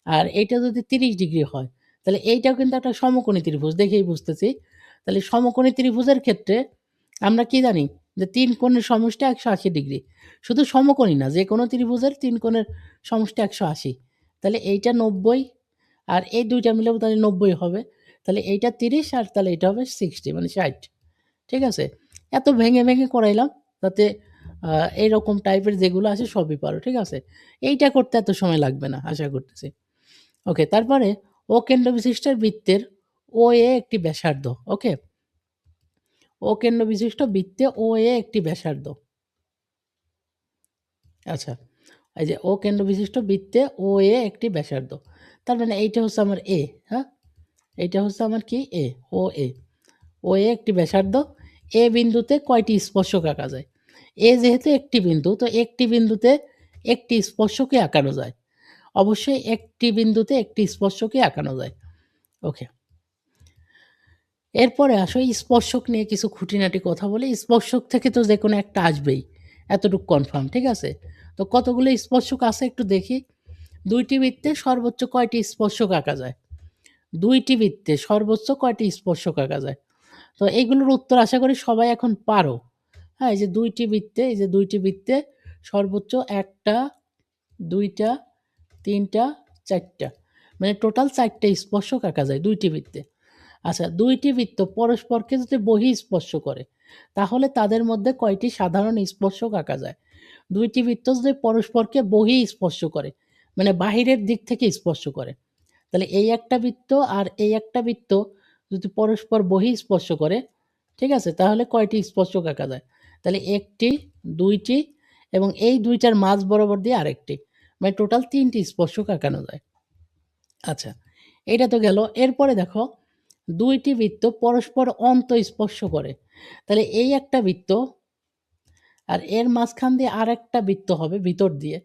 আর এইটা যদি ৩০ ডিগ্রি হয়, তাহলে এইটাও কিন্তু একটা সমকোণী ত্রিভুজ, দেখেই বুঝতেছি। তাহলে সমকোণী ত্রিভুজের ক্ষেত্রে আমরা কি জানি যে ৩ কোণের সমষ্টি ১৮০ ডিগ্রি। শুধু সমকোণী না, যেকোনো ত্রিভুজের ৩ কোণের সমষ্টি ১৮০। তাহলে এইটা ৯০ আর এই ২ টা মিলেও তাহলে ৯০ হবে। তাহলে এইটা ৩০ আর তাহলে এটা হবে ৬০ মানে ৬০। ঠিক আছে? এত ভেঙে, ভেঙে করাইলাম যাতে এইরকম টাইপের যেগুলো আছে সবই পারো। ঠিক আছে? এইটা করতে এত সময় লাগবে না আশা করতেছি। ওকে, তারপরে ও কেন্দ্রবিশিষ্টের বৃত্তের OA একটি ব্যাসার্ধ। ওকে? ও কেন্দ্রবিশিষ্ট বৃত্তে OA একটি ব্যাসার্ধ। আচ্ছা, এই যে ও কেন্দ্রবিশিষ্ট বৃত্তে OA একটি ব্যাসার্ধ। তার মানে এইটা হচ্ছে আমার A, হ্যাঁ? এইটা হচ্ছে আমার কি A, OA। OA একটি ব্যাসার্ধ। A বিন্দুতে কয়টি স্পর্শক আঁকা যায়? A যেহেতু একটি বিন্দু, তো একটি বিন্দুতে একটি স্পর্শকই আঁকানো যায়। অবশ্যই একটি বিন্দুতে একটি স্পর্শকই আঁকানো যায়। ওকে। এরপরে আসো স্পর্শক নিয়ে কিছু খুঁটিনাটি কথা বলি। স্পর্শক থেকে তো যেকোনো একটা আসবেই। এতটুকু কনফার্ম, ঠিক আছে? তো কতগুলো স্পর্শক আছে একটু দেখি। ২ টি বৃত্তে সর্বোচ্চ কয়টি স্পর্শক আঁকা যায়? ২ টি বৃত্তে সর্বোচ্চ কয়টি স্পর্শক আঁকা যায়? তো এইগুলোর উত্তর আশা করি সবাই এখন পারো। হ্যাঁ, এই যে ২ টি বৃত্তে, এই যে ২ টি বৃত্তে সর্বোচ্চ ১ টা, ২ টা, ৩ টা, ৪ টা। মানে টোটাল ৪ টা স্পর্শক আঁকা যায় ২ টি বৃত্তে। আচ্ছা, ২ টি বৃত্ত পরস্পরকে যদি বহিঃস্পর্শ করে, তাহলে তাদের মধ্যে কয়টি সাধারণ স্পর্শক আঁকা যায়? ২ টি বৃত্ত যদি পরস্পরকে বহিঃস্পর্শ করে, মানে বাহিরের দিক থেকে স্পর্শ করে, তাহলে এই একটা বৃত্ত আর এই একটা বৃত্ত যদি পরস্পর বহিঃস্পর্শ করে, ঠিক আছে? তাহলে কয়টি স্পর্শক আঁকা যায়? তাহলে ১ টি, ২ টি এবং এই ২ টার মাঝ বরাবর দিয়ে আরেকটি। মানে টোটাল ৩ টি স্পর্শক আঁকানো যায়। আচ্ছা, এইটা তো গেল। এরপরে দেখো ২ টি বৃত্ত পরস্পর অন্তঃস্পর্শ করে। তাহলে এই একটা বৃত্ত আর এর মাঝখান দিয়ে আরেকটা বৃত্ত হবে ভিতর দিয়ে।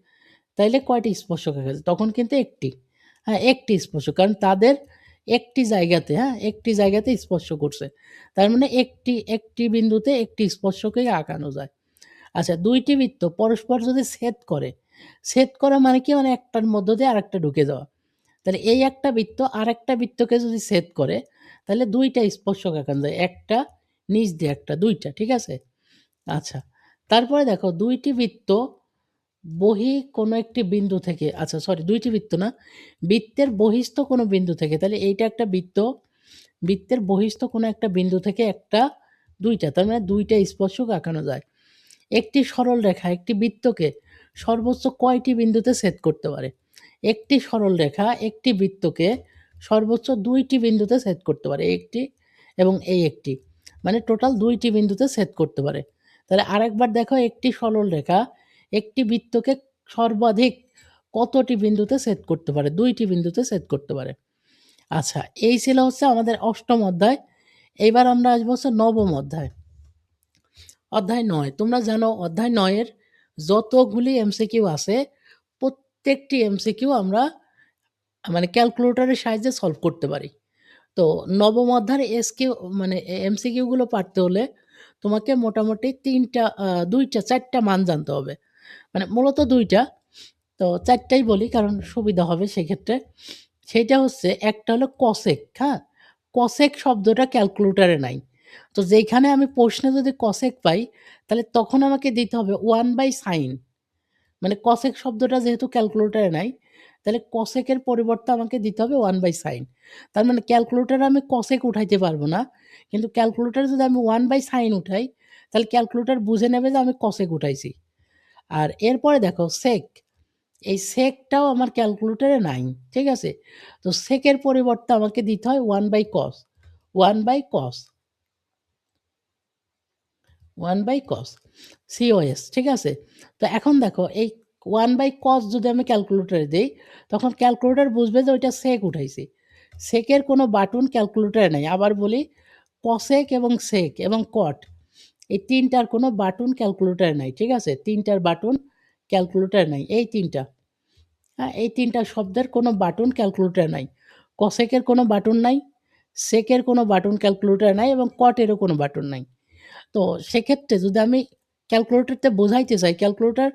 তাইলে কয়টি স্পর্শক আঁকা যায়? তখন কিন্তু একটি। হ্যাঁ, একটি স্পর্শক। কারণ তাদের একটি জায়গাতে, হ্যাঁ, একটি জায়গাতে স্পর্শ করছে। তার মানে একটি বিন্দুতে একটি স্পর্শকই আঁকানো যায়। আচ্ছা, ২ টি বৃত্ত পরস্পর যদি ছেদ করে, ছেদ করা মানে কি? মানে একটার মধ্য দিয়ে আরেকটা ঢুকে যাওয়া। তাহলে এই একটা বৃত্ত আরেকটা বৃত্তকে যদি ছেদ করে, তাহলে ২ টা স্পর্শক আঁকানো যায়। একটা নিচ দিয়ে একটা, ২ টা, ঠিক আছে? আচ্ছা, তারপরে দেখো ২ টি বৃত্ত কোনো একটি বিন্দু থেকে, আচ্ছা সরি ২ টি বৃত্ত না, বৃত্তের বহিস্থ কোনো বিন্দু থেকে, তাহলে এইটা একটা বৃত্ত, বৃত্তের বহিস্থ কোনো একটা বিন্দু থেকে একটা, ২ টা, তার মানে ২ টা স্পর্শক আঁকানো যায়। একটি সরল রেখা একটি বৃত্তকে সর্বোচ্চ কয়টি বিন্দুতে ছেদ করতে পারে? একটি সরল রেখা একটি বৃত্তকে সর্বোচ্চ ২ টি বিন্দুতে ছেদ করতে পারে। একটি এবং এই একটি। মানে টোটাল ২ টি বিন্দুতে ছেদ করতে পারে। তাহলে আরেকবার দেখো, একটি সরল রেখা একটি বৃত্তকে সর্বাধিক কতটি বিন্দুতে ছেদ করতে পারে? ২ টি বিন্দুতে ছেদ করতে পারে। আচ্ছা, এই ছিল হচ্ছে আমাদের ৮ম অধ্যায়। এইবার আমরা আসবো হচ্ছে ৯ম অধ্যায়। অধ্যায় ৯। তোমরা জানো অধ্যায় ৯ এর যতগুলি এমসিকিউ আছে, প্রত্যেকটি এমসিকিউ আমরা মানে ক্যালকুলেটরের সাহায্যে সলভ করতে পারি। তো নবম অধ্যায়ের মানে এমসিকিউ গুলো পারতে হলে তোমাকে মোটামুটি ৩ টা ২ টা ৪ টা মান জানতে হবে। মানে মূলত ২ টা। তো ৪ টাই বলি কারণ সুবিধা হবে সেক্ষেত্রে। সেইটা হচ্ছে একটা হলো কসেক, হ্যাঁ? কসেক শব্দটা ক্যালকুলেটরে নাই। তো যেইখানে আমি প্রশ্নে যদি কসেক পাই, তাহলে তখন আমাকে দিতে হবে 1/sin। মানে কসেক শব্দটা যেহেতু ক্যালকুলেটরে নাই, তাহলে কসেকের পরিবর্তে আমাকে দিতে হবে 1/sin। তার মানে ক্যালকুলেটরে আমি কসেক উঠাইতে পারবো না। কিন্তু ক্যালকুলেটরে যদি আমি 1/sin উঠাই, তাহলে ক্যালকুলেটর বুঝে নেবে যে আমি কসেক উঠাইছি। আর এরপরে দেখো সেক। এই সেকটাও আমার ক্যালকুলেটরে নাই। ঠিক আছে? তো সেকের পরিবর্তে আমাকে দিতে হয় 1/cos। 1/cos, 1/cos, COS, ঠিক আছে? তো এখন দেখো এই 1/cos যদি আমি ক্যালকুলেটরে দেই, তখন ক্যালকুলেটর বুঝবে যে ওইটা সেক উঠাইছি। সেকের কোনো বাটন ক্যালকুলেটরে নাই। আবার বলি, কসেক এবং সেক এবং কট এই ৩টার কোনো বাটন ক্যালকুলেটরে নাই, ঠিক আছে? ৩টার বাটন ক্যালকুলেটরে নাই। এই ৩টা, হ্যাঁ? এই ৩টা শব্দের কোনো বাটন ক্যালকুলেটরে নাই। কসেকের কোনো বাটন নাই, সেকের কোনো বাটন ক্যালকুলেটরে নাই এবং কটেরও কোনো বাটন নাই। তো সেক্ষেত্রে যদি আমি ক্যালকুলেটরতে বোঝাইতে চাই, ক্যালকুলেটর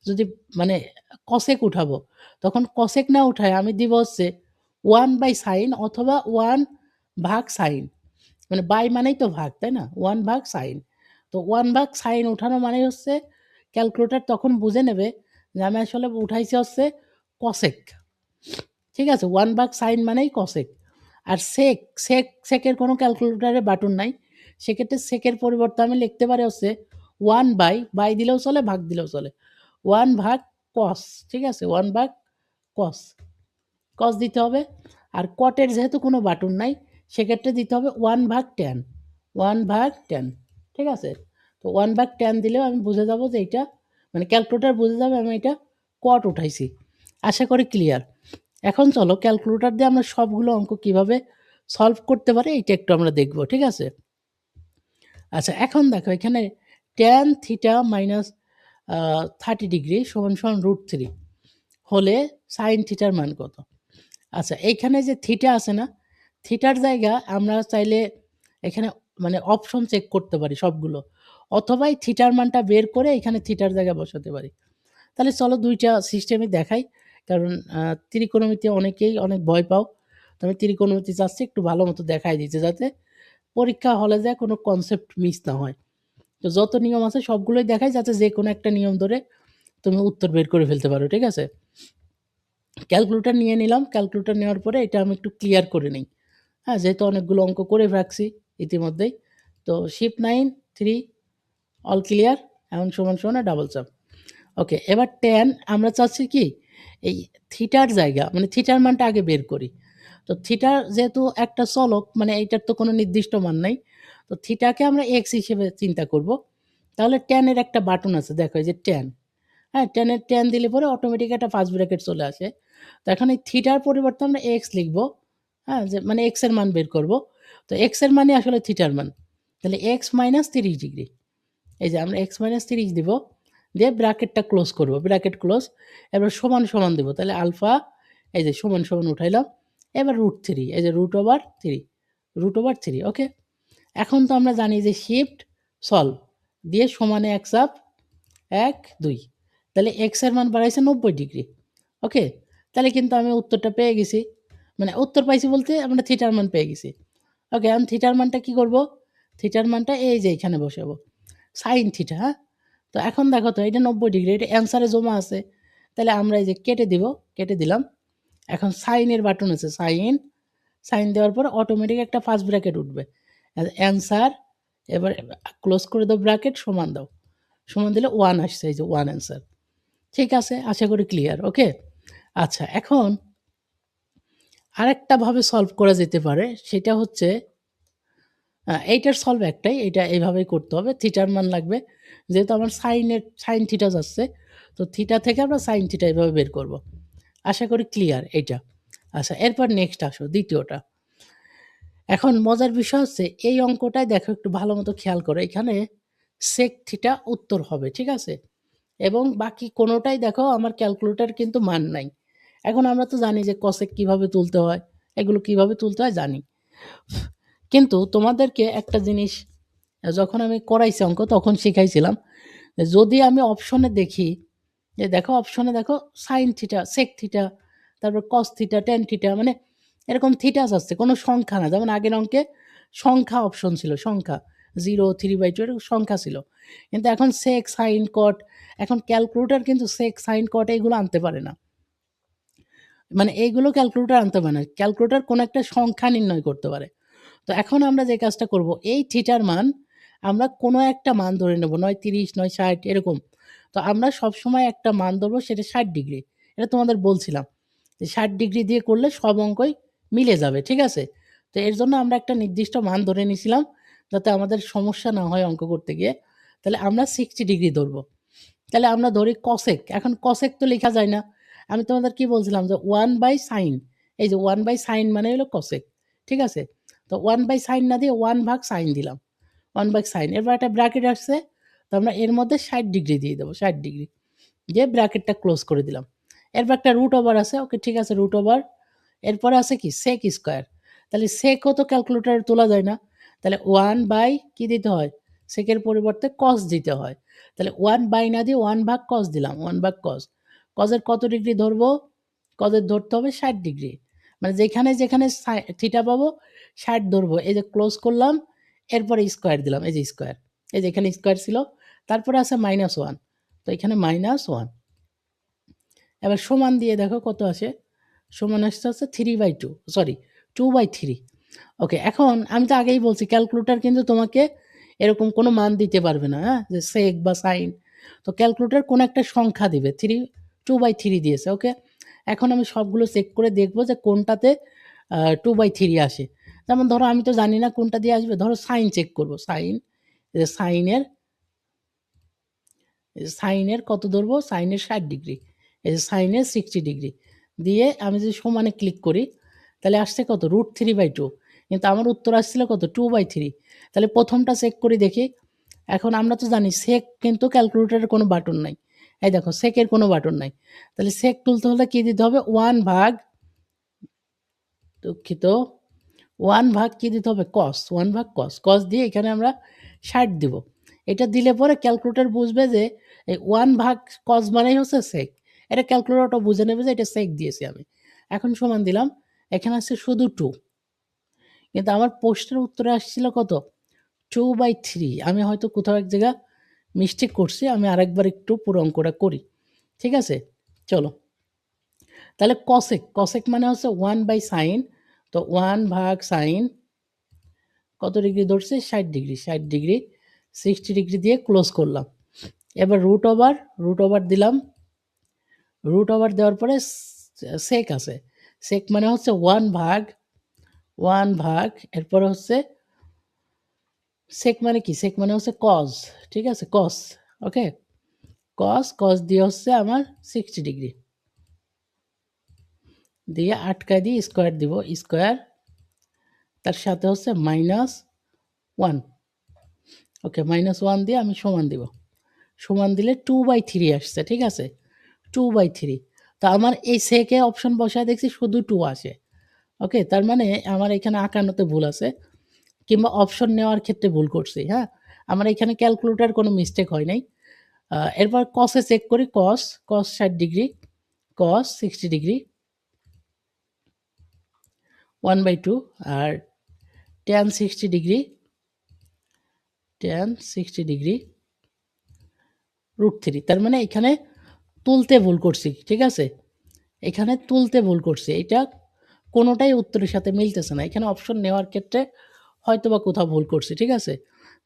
যদি মানে কসেক উঠাবো, তখন কসেক না উঠায় আমি দিব হচ্ছে 1/sin অথবা 1/sin। মানে বাই মানেই তো ভাগ, তাই না? 1/sin। তো 1/sin উঠানো মানে হচ্ছে ক্যালকুলেটর তখন বুঝে নেবে যে আমি আসলে উঠাইছি হচ্ছে কসেক। ঠিক আছে? 1/sin মানেই কসেক। আর সেকের কোনো ক্যালকুলেটরে বাটন নাই। সেক্ষেত্রে সেকের পরিবর্তে আমি লিখতে পারি হচ্ছে 1/বাই দিলেও চলে, ভাগ দিলেও চলে। 1/cos, ঠিক আছে? 1/cos, cos দিতে হবে। আর কটের যেহেতু কোনো বাটন নাই, সেক্ষেত্রে দিতে হবে 1/tan, 1/tan, ঠিক আছে? তো 1/tan দিলেও আমি বুঝে যাব যে এইটা মানে ক্যালকুলেটর বুঝে যাবে আমি এটা কট উঠাইছি। আশা করি ক্লিয়ার। এখন চলো ক্যালকুলেটর দিয়ে আমরা সবগুলো অঙ্ক কিভাবে সলভ করতে পারি এইটা একটু আমরা দেখব, ঠিক আছে? আচ্ছা, এখন দেখো এখানে tan থিটা মাইনাস 30 ডিগ্রি সমান সমান √3 হলে সাইন থিটার মান কত? আচ্ছা, এইখানে যে থিটা আছে না, থিটার জায়গা আমরা চাইলে এখানে মানে অপশন চেক করতে পারি সবগুলো, অথবা এই থিটার মানটা বের করে এখানে থিটার জায়গায় বসাতে পারি। তাহলে চলো ২টা সিস্টেমই দেখাই, কারণ ত্রিকোণমিতি অনেকেই অনেক ভয় পাও। তো আমি ত্রিকোণমিতি চাচ্ছি একটু ভালো মতো দেখাই দিতে, যাতে পরীক্ষা হলে যায় কোনো কনসেপ্ট মিস না হয়। তো যত নিয়ম আছে সবগুলোই দেখাই, যাতে যে কোনো একটা নিয়ম ধরে তুমি উত্তর বের করে ফেলতে পারো, ঠিক আছে? ক্যালকুলেটর নিয়ে নিলাম। ক্যালকুলেটর নেওয়ার পরে এটা আমি একটু ক্লিয়ার করে নিই, হ্যাঁ? যেহেতু অনেকগুলো অঙ্ক করে রাখছি ইতিমধ্যেই। তো শিফট 9 3 অল ক্লিয়ার, এখন সমান সমান ডাবল চাপ। ওকে, এবার tan আমরা চাচ্ছি কি এই থিটার জায়গা মানে থিটার মানটা আগে বের করি। তো থিটার যেহেতু একটা চলক মানে এইটার তো কোনো নির্দিষ্ট মান নাই। তো থিটাকে আমরা x হিসেবে চিন্তা করব। তাহলে tan এর একটা বাটন আছে, দেখো এই যে tan, হ্যাঁ? tan দিলে পরে অটোমেটিক একটা ফার্স্ট ব্র্যাকেট চলে আসে। তো এখন এই থিটার পরিবর্তে আমরা x লিখব, হ্যাঁ? যে মানে x এর মান বের করব। তো x এর মানে আসলে থিটার মান। তাহলে x - 30 ডিগ্রি। এই যে আমরা x - 30 দিব, দিয়ে ব্র্যাকেটটা ক্লোজ করব, ব্র্যাকেট ক্লোজ। এবার সমান সমান দেব, তাহলে আলফা এই যে সমান সমান উঠাইলাম। এবার √3, এই যে √3, ওকে? এখন তো আমরা জানি যে শিফট সলভ দিয়ে সমানে এক চাপ 1 2, তাহলে x এর মান বাড়াইছে 90 ডিগ্রি, ওকে? তাহলে কিন্তু আমি উত্তরটা পেয়ে গেছি, মানে উত্তর পাইছি বলতে আমরা থিটার মান পেয়ে গেছি। ওকে, এখন থিটার মানটা কি করব? থিটার মানটা এই যে এখানে বসাবো, সাইন থিটা, হ্যাঁ? তো এখন দেখো তো এটা 90 ডিগ্রি, এটা অ্যান্সারে জমা আছে। তাহলে আমরা এই যে কেটে দিব, কেটে দিলাম। এখন সাইনের বাটন আছে, সাইন দেওয়ার পর অটোমেটিক একটা ফার্স্ট ব্র্যাকেট উঠবে। অ্যান্সার, এবার ক্লোজ করে দাও ব্র্যাকেট, সমান দাও। সমান দিলে 1 আসছে, এই যে 1 অ্যান্সার। ঠিক আছে, আশা করি ক্লিয়ার, ওকে? আচ্ছা, এখন আরেকটা ভাবে সলভ করা যেতে পারে, সেটা হচ্ছে এইটার সলভ একটাই, এটা এইভাবেই করতে হবে। থিটার মান লাগবে, যেহেতু আমার সাইন থিটা যাচ্ছে, তো থিটা থেকে আমরা সাইন থিটা এভাবে বের করব। আশা করি ক্লিয়ার এইটা। আচ্ছা, এরপর নেক্সট আসো দ্বিতীয়টা। এখন মজার বিষয় হচ্ছে এই অঙ্কটায় দেখো, একটু ভালো মতো খেয়াল করো, এখানে সেক থিটা উত্তর হবে, ঠিক আছে? এবং বাকি কোনোটাই দেখো আমার ক্যালকুলেটর কিন্তু মান নাই। এখন আমরা তো জানি যে কসেক কিভাবে তুলতে হয়, এগুলো কিভাবে তুলতে হয় জানি। কিন্তু তোমাদেরকে একটা জিনিস যখন আমি করাইছি অঙ্ক তখন শিখাইছিলাম, যে যদি আমি অপশনে দেখি, যে দেখো অপশনে দেখো সাইন থিটা, সেক থিটা, তারপর কস থিটা, ট্যান থিটা, মানে এরকম থিটাস আসছে, কোনো সংখ্যা না। যেমন আগের অঙ্কে সংখ্যা অপশন ছিল, সংখ্যা 0 3/2 এরকম সংখ্যা ছিল। কিন্তু এখন সেক, সাইন, কট, এখন ক্যালকুলেটর কিন্তু সেক, সাইন, কট এগুলো আনতে পারে না। মানে এইগুলো ক্যালকুলেটর আনতে পারে না। ক্যালকুলেটর কোনো একটা সংখ্যা নির্ণয় করতে পারে। তো এখন আমরা যে কাজটা করব, এই থিটার মান আমরা কোনো একটা মান ধরে নেব, নয় 30 নয় 60 এরকম। তো আমরা সবসময় একটা মান ধরবো, সেটা 60 ডিগ্রি। এটা তোমাদের বলছিলাম যে 60 ডিগ্রি দিয়ে করলে সব অঙ্কই মিলে যাবে, ঠিক আছে? তো এর জন্য আমরা একটা নির্দিষ্ট মান ধরে নিয়েছিলাম, যাতে আমাদের সমস্যা না হয় অঙ্ক করতে গিয়ে। তাহলে আমরা 60 ডিগ্রি ধরবো। তাহলে আমরা ধরি কসেক। এখন কসেক তো লেখা যায় না। আমি তোমাদের কি বলছিলাম যে 1/sin, এই যে 1/sin মানে হলো কসেক, ঠিক আছে? তো 1/sin না দিয়ে 1/sin দিলাম, 1/sin। এরপর একটা ব্র্যাকেট আসছে, তো আমরা এর মধ্যে 60 ডিগ্রি দিয়ে দেবো, 60 ডিগ্রি দিয়ে ব্র্যাকেটটা ক্লোজ করে দিলাম। এরপর একটা রুট ওভার আছে, ওকে ঠিক আছে, রুট ওভার। এরপরে আছে কি সেক স্কোয়ার, তাহলে সেকও তো ক্যালকুলেটারে তোলা যায় না, তাহলে 1 কি দিতে হয়, সেকের পরিবর্তে কস দিতে হয়। তাহলে 1 না দিয়ে 1/cos দিলাম, 1/cos। কজের কত ডিগ্রি ধরবো, কজের ধরতে হবে 60 ডিগ্রি, মানে যেখানে যেখানে থিটা পাবো 60 ধরবো। এই যে ক্লোজ করলাম, এরপরে স্কোয়ার দিলাম, এই যে স্কোয়ার, এই যে এখানে স্কোয়ার ছিল, তারপরে আছে -1, তো এখানে -1। এবার সমান দিয়ে দেখো কত আসে, সমান আসতে হচ্ছে 3/2, সরি 2/3। ওকে, এখন আমি তো আগেই বলছি ক্যালকুলেটর কিন্তু তোমাকে এরকম কোনো মান দিতে পারবে না, হ্যাঁ, যে সেক বা সাইন। তো ক্যালকুলেটর কোনো একটা সংখ্যা দিবে, 2/3 দিয়েছে। ওকে, এখন আমি সবগুলো চেক করে দেখবো যে কোনটাতে 2/3 আসে। যেমন ধরো আমি তো জানি না কোনটা দিয়ে আসবে, ধরো সাইন চেক করবো, সাইন, সাইনের কত ধরবো, সাইনের 60 ডিগ্রি, এই যে সাইনের 60 ডিগ্রি দিয়ে আমি যদি সমানে ক্লিক করি, তাহলে আসছে কত, √3/2, কিন্তু আমার উত্তর আসছিল কত, 2/3। তাহলে প্রথমটা চেক করি দেখি। এখন আমরা তো জানি সেক কিন্তু ক্যালকুলেটরের কোনো বাটন নাই, এই দেখো সেকের কোনো বাটন নাই, তাহলে সেক তুলতে হলে কী দিতে হবে, 1/, দুঃখিত, 1/, কী দিতে হবে, কস, 1/cos, কস দিয়ে এখানে আমরা 60 দিব। এটা দিলে পরে ক্যালকুলেটর বুঝবে যে এই 1/cos মানেই হচ্ছে সেক, এটা ক্যালকুলেটরটা বুঝে নেবে যে এটা সেক দিয়েছি আমি। এখন সমান দিলাম, এখানে আসছে শুধু 2, কিন্তু আমার প্রশ্নের উত্তরে আসছিল কত, 2/3। আমি হয়তো কোথাও এক জায়গা মিস্টেক করছি, আমি আরেকবার একটু পুরো অঙ্কটা করি, ঠিক আছে, চলো। তাহলে কসেক, কসেক মানে হচ্ছে 1/sin, তো 1/sin কত ডিগ্রি ধরছে, 60 ডিগ্রি, 60 ডিগ্রি, 60 ডিগ্রি দিয়ে ক্লোজ করলাম। এবার রুট ওভার দিলাম, রুট ওভার দেওয়ার পরে সেক আছে, সেক মানে হচ্ছে 1/, এরপরে হচ্ছে সেক মানে কি, সেক মানে হচ্ছে কজ, ঠিক আছে, কস। ওকে, কস দিয়ে হচ্ছে আমার 60 ডিগ্রি দিয়ে আটকায় দিয়ে স্কোয়ার দিব, স্কোয়ার, তার সাথে হচ্ছে -1। ওকে, -1 দিয়ে আমি সমান দিব, সমান দিলে 2/3 আসছে, ঠিক আছে, 2/3। তো আমার এই সেকে অপশন বসায় দেখছি শুধু 2 আসে। ওকে, তার মানে আমার এখানে আঁকানোতে ভুল আছে, কিংবা অপশন নেওয়ার ক্ষেত্রে ভুল করছি, হ্যাঁ, আমার এখানে ক্যালকুলেটর কোনো মিস্টেক হয় নাই। এরপর কসে চেক করি, কস 60 ডিগ্রি, কস 60 ডিগ্রি 1/2, আর tan 60 ডিগ্রি, tan 60 ডিগ্রি √3। তার মানে এখানে তুলতে ভুল করছি, ঠিক আছে, এখানে তুলতে ভুল করছি, এটা কোনোটাই উত্তরের সাথে মিলতেছে না, এখানে অপশন নেওয়ার ক্ষেত্রে হয়তো বা কোথাও ভুল করছি, ঠিক আছে।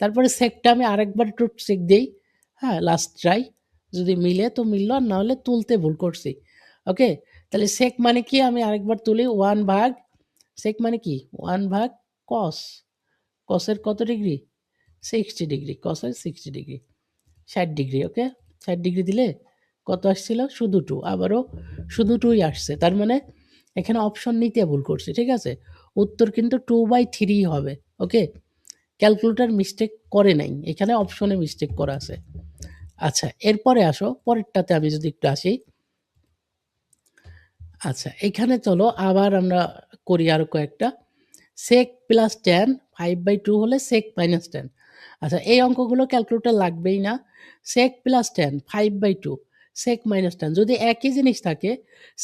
তারপরে সেকটা আমি আরেকবার একটু চেক দিই, হ্যাঁ, লাস্ট ট্রাই, যদি মিলে তো মিললো, আর না হলে তুলতে ভুল করছি। ওকে, তাহলে সেক মানে কি, আমি আরেকবার তুলি, 1/, সেক মানে কি 1/, কস, কসের কত ডিগ্রি, 60 ডিগ্রি, কসের 60 ডিগ্রি, 60 ডিগ্রি। ওকে, 60 ডিগ্রি দিলে কত আসছিল, শুধু 2, আবারও শুধু 2ই আসছে, তার মানে এখানে অপশন নিতে ভুল করছি, ঠিক আছে, উত্তর কিন্তু 2/3 হবে। ওকে, ক্যালকুলেটর মিস্টেক করে নাই, এখানে অপশনে মিস্টেক করা আছে। আচ্ছা, এরপরে আসো পরেরটাতে, আমি যদি একটু আসি। আচ্ছা, এখানে চলো আবার আমরা করি আরও কয়েকটা। সেক প্লাস ট্যান 5/2 হলে সেক মাইনাস ট্যান। আচ্ছা, এই অঙ্কগুলো ক্যালকুলেটর লাগবেই না। Sec plus tan 5/2, sec minus tan, যদি একই জিনিস থাকে,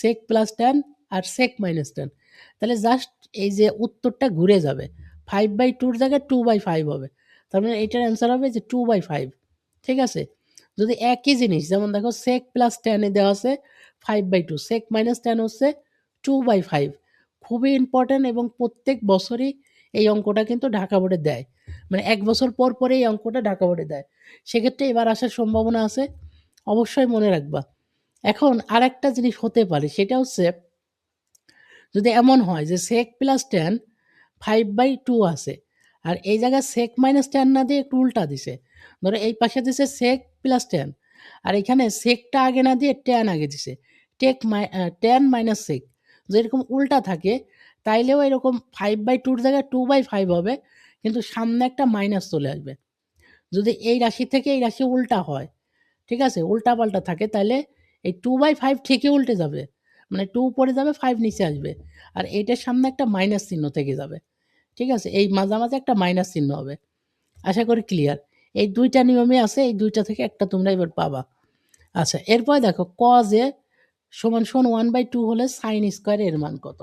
সেক প্লাস ট্যান আর সেক মাইনাস ট্যান, তাহলে জাস্ট এই যে উত্তরটা ঘুরে যাবে, 5/2 জায়গায় 2/5 হবে, তার মানে এইটার অ্যান্সার হবে যে 2/5, ঠিক আছে। যদি একই জিনিস, যেমন দেখো সেক প্লাস ট্যানে দেওয়া আছে 5/2, সেক মাইনাস ট্যান হচ্ছে 2/5, খুবই ইম্পর্ট্যান্ট, এবং প্রত্যেক বছরই এই অঙ্কটা কিন্তু ঢাকা বোর্ডে দেয়, মানে 1 বছর পর পরে এই অঙ্কটা ঢাকা বোর্ডে দেয়, সেক্ষেত্রে এবার আসার সম্ভাবনা আছে, অবশ্যই মনে রাখবা। এখন আরেকটা জিনিস হতে পারে, সেটা হচ্ছে যদি এমন হয় যে সেক প্লাস ট্যান 5/2 আছে, আর এই জায়গায় সেক মাইনাস ট্যান না দিয়ে একটু উল্টা দিছে, ধরো এই পাশে দিছে সেক প্লাস ট্যান, আর এখানে সেকটা আগে না দিয়ে ট্যান আগে দিছে, ট্যান মাইনাস সেক, যদি এরকম উল্টা থাকে, তাইলেও এরকম 5/2 জায়গায় 2/5 হবে, কিন্তু সামনে একটা মাইনাস চলে আসবে। যদি এই রাশি থেকে এই রাশি উল্টা হয়, ঠিক আছে, উল্টাপাল্টা থাকে, তাহলে এই 2/5 ঠিকই উল্টে যাবে, মানে 2 উপরে যাবে, 5 নিচে আসবে, আর এটার সামনে একটা মাইনাস চিহ্ন থেকে যাবে, ঠিক আছে, এই মাঝামাঝি একটা মাইনাস চিহ্ন হবে। আশা করি ক্লিয়ার। এই দুইটা নিয়মই আছে, এই দুইটা থেকে একটা তোমরা এবার পাবা। আচ্ছা, এরপর দেখো cos a সমান 1/2 হলে sin স্কোয়ার এর মান কত?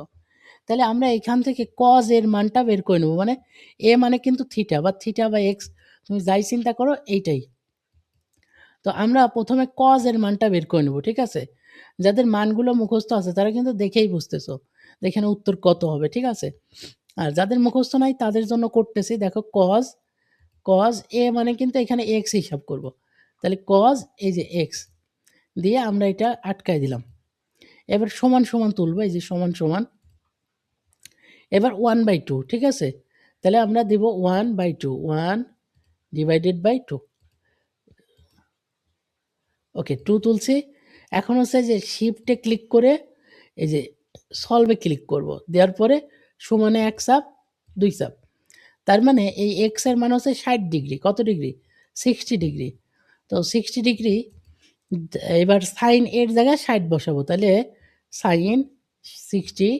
তাহলে আমরা এখান থেকে cos এর মানটা বের করে নেব, মানে এ মানে কিন্তু থিটা বা এক্স, তুমি যাই চিন্তা করো এইটাই। তো আমরা প্রথমে cos এর মানটা বের করে নেব, ঠিক আছে? যাদের মানগুলো মুখস্থ আছে তারা কিন্তু দেখেই বুঝতেছো যে এখানে উত্তর কত হবে, ঠিক আছে? আর যাদের মুখস্থ নাই তাদের জন্য করতেছি, দেখো cos a মানে কিন্তু এখানে x হিসাব করব। তাহলে cos এই যে x দিয়ে আমরা এটা আটকায় দিলাম। এবার সমান সমান তুলবো, এই যে সমান সমান, এবার 1/2, ঠিক আছে? তাহলে আমরা দিব 1/2, 1/2। ওকে, 2 তুলছি। এখন হচ্ছে যে শিফটে ক্লিক করে এই যে সলভে ক্লিক করব, দেওয়ার পরে সমানে 1 চাপ 2 চাপ, তার মানে এই এক্স এর মান হচ্ছে 60 ডিগ্রি। কত ডিগ্রি? 60 ডিগ্রি। তো 60 ডিগ্রি, এবার সাইন এর জায়গায় 60 বসাবো, তাহলে সাইন 60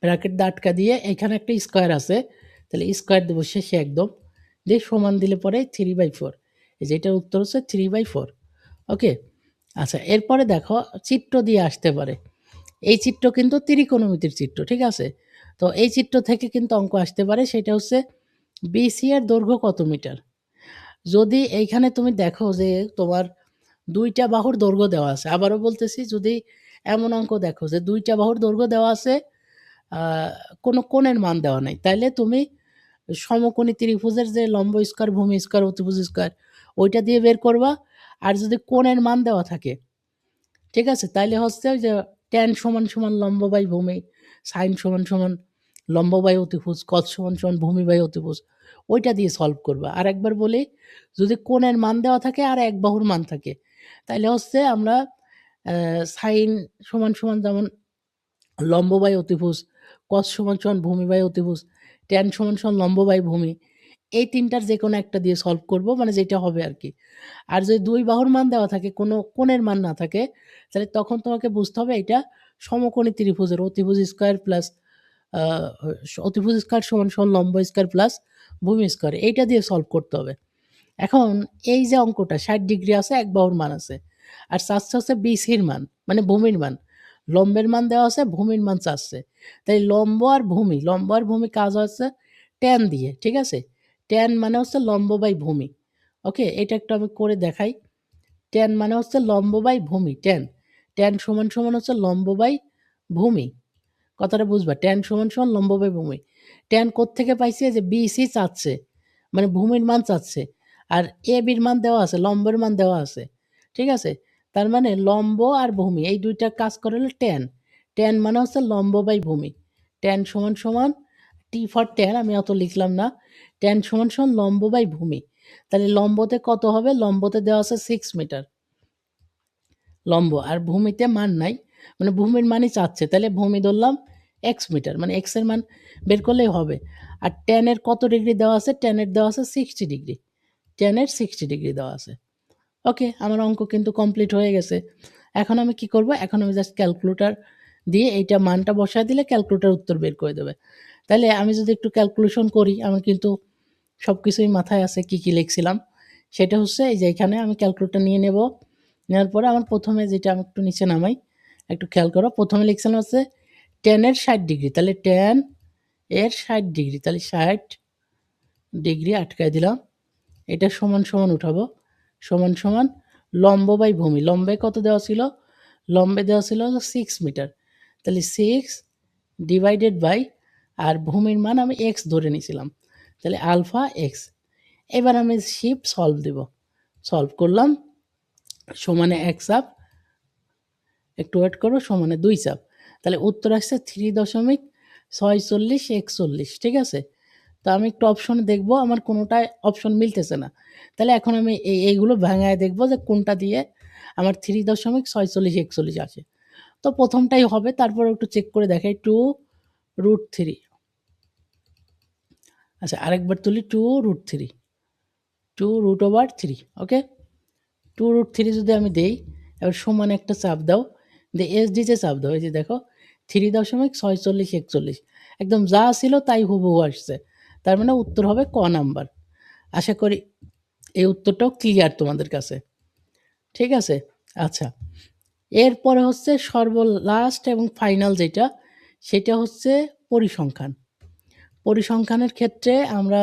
ব্র্যাকেট আটকা দিয়ে এখানে একটা স্কোয়ার আছে, তাহলে স্কোয়ার দেবো শেষে একদম, দিয়ে সমান দিলে পরে 3/4। এই যে এটার উত্তর হচ্ছে 3/4। ওকে, আচ্ছা, এরপরে দেখো চিত্র দিয়ে আসতে পারে। এই চিত্র কিন্তু ত্রিকোণমিতির চিত্র, ঠিক আছে? তো এই চিত্র থেকে কিন্তু অঙ্ক আসতে পারে, সেটা হচ্ছে বিসি এর দৈর্ঘ্য কত মিটার? যদি এইখানে তুমি দেখো যে তোমার দুইটা বাহুর দৈর্ঘ্য দেওয়া আছে, আবারও বলতেছি, যদি এমন অঙ্ক দেখো যে দুইটা বাহুর দৈর্ঘ্য দেওয়া আছে, কোনো কোণের মান দেওয়া নাই, তাইলে তুমি সমকোণী ত্রিভুজের যে লম্ব স্কয়ার, ভূমি স্কয়ার, অতিভুজ স্কয়ার, ওইটা দিয়ে বের করবা। আর যদি কোণের মান দেওয়া থাকে, ঠিক আছে, তাইলে হচ্ছে যে ট্যান সমান সমান লম্ব বাই ভূমি, সাইন সমান সমান লম্ব বাই অতিভুজ, কস সমান সমান ভূমি বাই অতিভুজ, ওইটা দিয়ে সলভ করবা। আর একবার বলি, যদি কোণের মান দেওয়া থাকে আর এক বাহুর মান থাকে, তাইলে হচ্ছে আমরা সাইন সমান সমান যেমন লম্ব বাই অতিভুজ, কস সমান সমান ভূমি বাই অতিভুজ, ট্যান সমান সমান লম্ব বাই ভূমি, এই তিনটার যে কোনো একটা দিয়ে সলভ করব, মানে যেটা হবে আর কি। আর যদি দুই বাহুর মান দেওয়া থাকে, কোনো কোণের মান না থাকে, তাহলে তখন তোমাকে বুঝতে হবে এটা সমকোণী ত্রিভুজের অতিভুজ স্কয়ার প্লাস অতিভুজ স্কয়ার সমান সমান লম্ব স্কয়ার প্লাস ভূমি স্কয়ার, এইটা দিয়ে সলভ করতে হবে। এখন এই যে অঙ্কটা 60 ডিগ্রি আছে, এক বাহুর মান আছে, আর চাচ্ছে হচ্ছে বিসির মান, মানে ভূমির মান। লম্বের মান দেওয়া আছে, ভূমির মান চাচ্ছে। তাই লম্ব আর ভূমি কাজ হচ্ছে ট্যান দিয়ে, ঠিক আছে? ট্যান মানে হচ্ছে লম্ব বাই ভূমি। ওকে, এটা একটু আমি করে দেখাই। ট্যান মানে হচ্ছে লম্ব বাই ভূমি, ট্যান সমান সমান হচ্ছে লম্ব বাই ভূমি। কথাটা বুঝবা, ট্যান সমান সমান লম্ব বাই ভূমি। ট্যান কোত্থেকে পাইছে? যে বিসি চাচ্ছে, মানে ভূমির মান চাচ্ছে, আর এ বির মান দেওয়া আছে, লম্বের মান দেওয়া আছে, ঠিক আছে? তার মানে লম্ব আর ভূমি এই দুইটা কাজ করে হলো ট্যান। ট্যান মানে হচ্ছে লম্ব বাই ভূমি। ট্যান সমান সমান, টি ফর ট্যান আমি অত লিখলাম না, ট্যান সমান সমান লম্ব বাই ভূমি। তাহলে লম্বতে কত হবে? লম্বতে দেওয়া আছে 6 মিটার লম্ব, আর ভূমিতে মান নাই, মানে ভূমির মানই চাচ্ছে, তাহলে ভূমি ধরলাম এক্স মিটার, মানে এক্স এর মান বের করলেই হবে। আর ট্যানের কত ডিগ্রি দেওয়া আছে? ট্যানের দেওয়া আছে 60 ডিগ্রি, ট্যানের 60 ডিগ্রি দেওয়া আছে। ওকে, আমার অঙ্ক কিন্তু কমপ্লিট হয়ে গেছে। এখন আমি কি করব? এখন আমি জাস্ট ক্যালকুলেটর দিয়ে এইটা মানটা বসায় দিলে ক্যালকুলেটর উত্তর বের করে দেবে। তাহলে আমি যদি একটু ক্যালকুলেশন করি, আমার কিন্তু সব কিছুই মাথায় আছে, কি কি লিখছিলাম। সেটা হচ্ছে এই যে এখানে আমি ক্যালকুলেটর নিয়ে নেব, নেওয়ার পরে আমার প্রথমে যেটা, আমি একটু নিচে নামাই, একটু খেয়াল করো, প্রথমে লিখছিলাম হচ্ছে ট্যানের 60 ডিগ্রি, তাহলে ট্যান এর 60 ডিগ্রি, তাহলে 60 ডিগ্রি আটকায় দিলাম, এটা সমান সমান উঠাবো, সমান সমান লম্ব বাই ভূমি, লম্বে কত দেওয়া ছিল? লম্বে দেওয়া ছিল 6 মিটার, তাহলে 6 ডিভাইডেড বাই, আর ভূমির মান আমি এক্স ধরে নিয়েছিলাম, তাহলে আলফা এক্স। এবার আমি শিফট সলভ দেব, সলভ করলাম, সমানে 1 চাপ, একটু ওয়েট করো, সমানে 2 চাপ, তাহলে উত্তর আসছে 3.4641, ঠিক আছে? তো আমি একটু অপশনে দেখবো, আমার কোনোটায় অপশন মিলতেছে না, তাহলে এখন আমি এইগুলো ভাঙায় দেখবো যে কোনটা দিয়ে আমার 3.4641 আসে। তো প্রথমটাই হবে, তারপরে একটু চেক করে দেখাই 2√3। আচ্ছা আরেকবার তুলি 2√3, 2√3। ওকে, 2√3 যদি আমি দেই, এবার সমান একটা চাপ দাও, দিয়ে এসডিতে চাপ দাও, এই যে দেখো 3.4641, একদম যা ছিল তাই হুবহু আসছে। তার মানে উত্তর হবে ক নাম্বার। আশা করি এই উত্তরটাও ক্লিয়ার তোমাদের কাছে। ঠিক আছে, আচ্ছা এরপরে হচ্ছে সর্বলাস্ট এবং ফাইনাল যেটা, সেটা হচ্ছে পরিসংখ্যান। পরিসংখ্যানের ক্ষেত্রে আমরা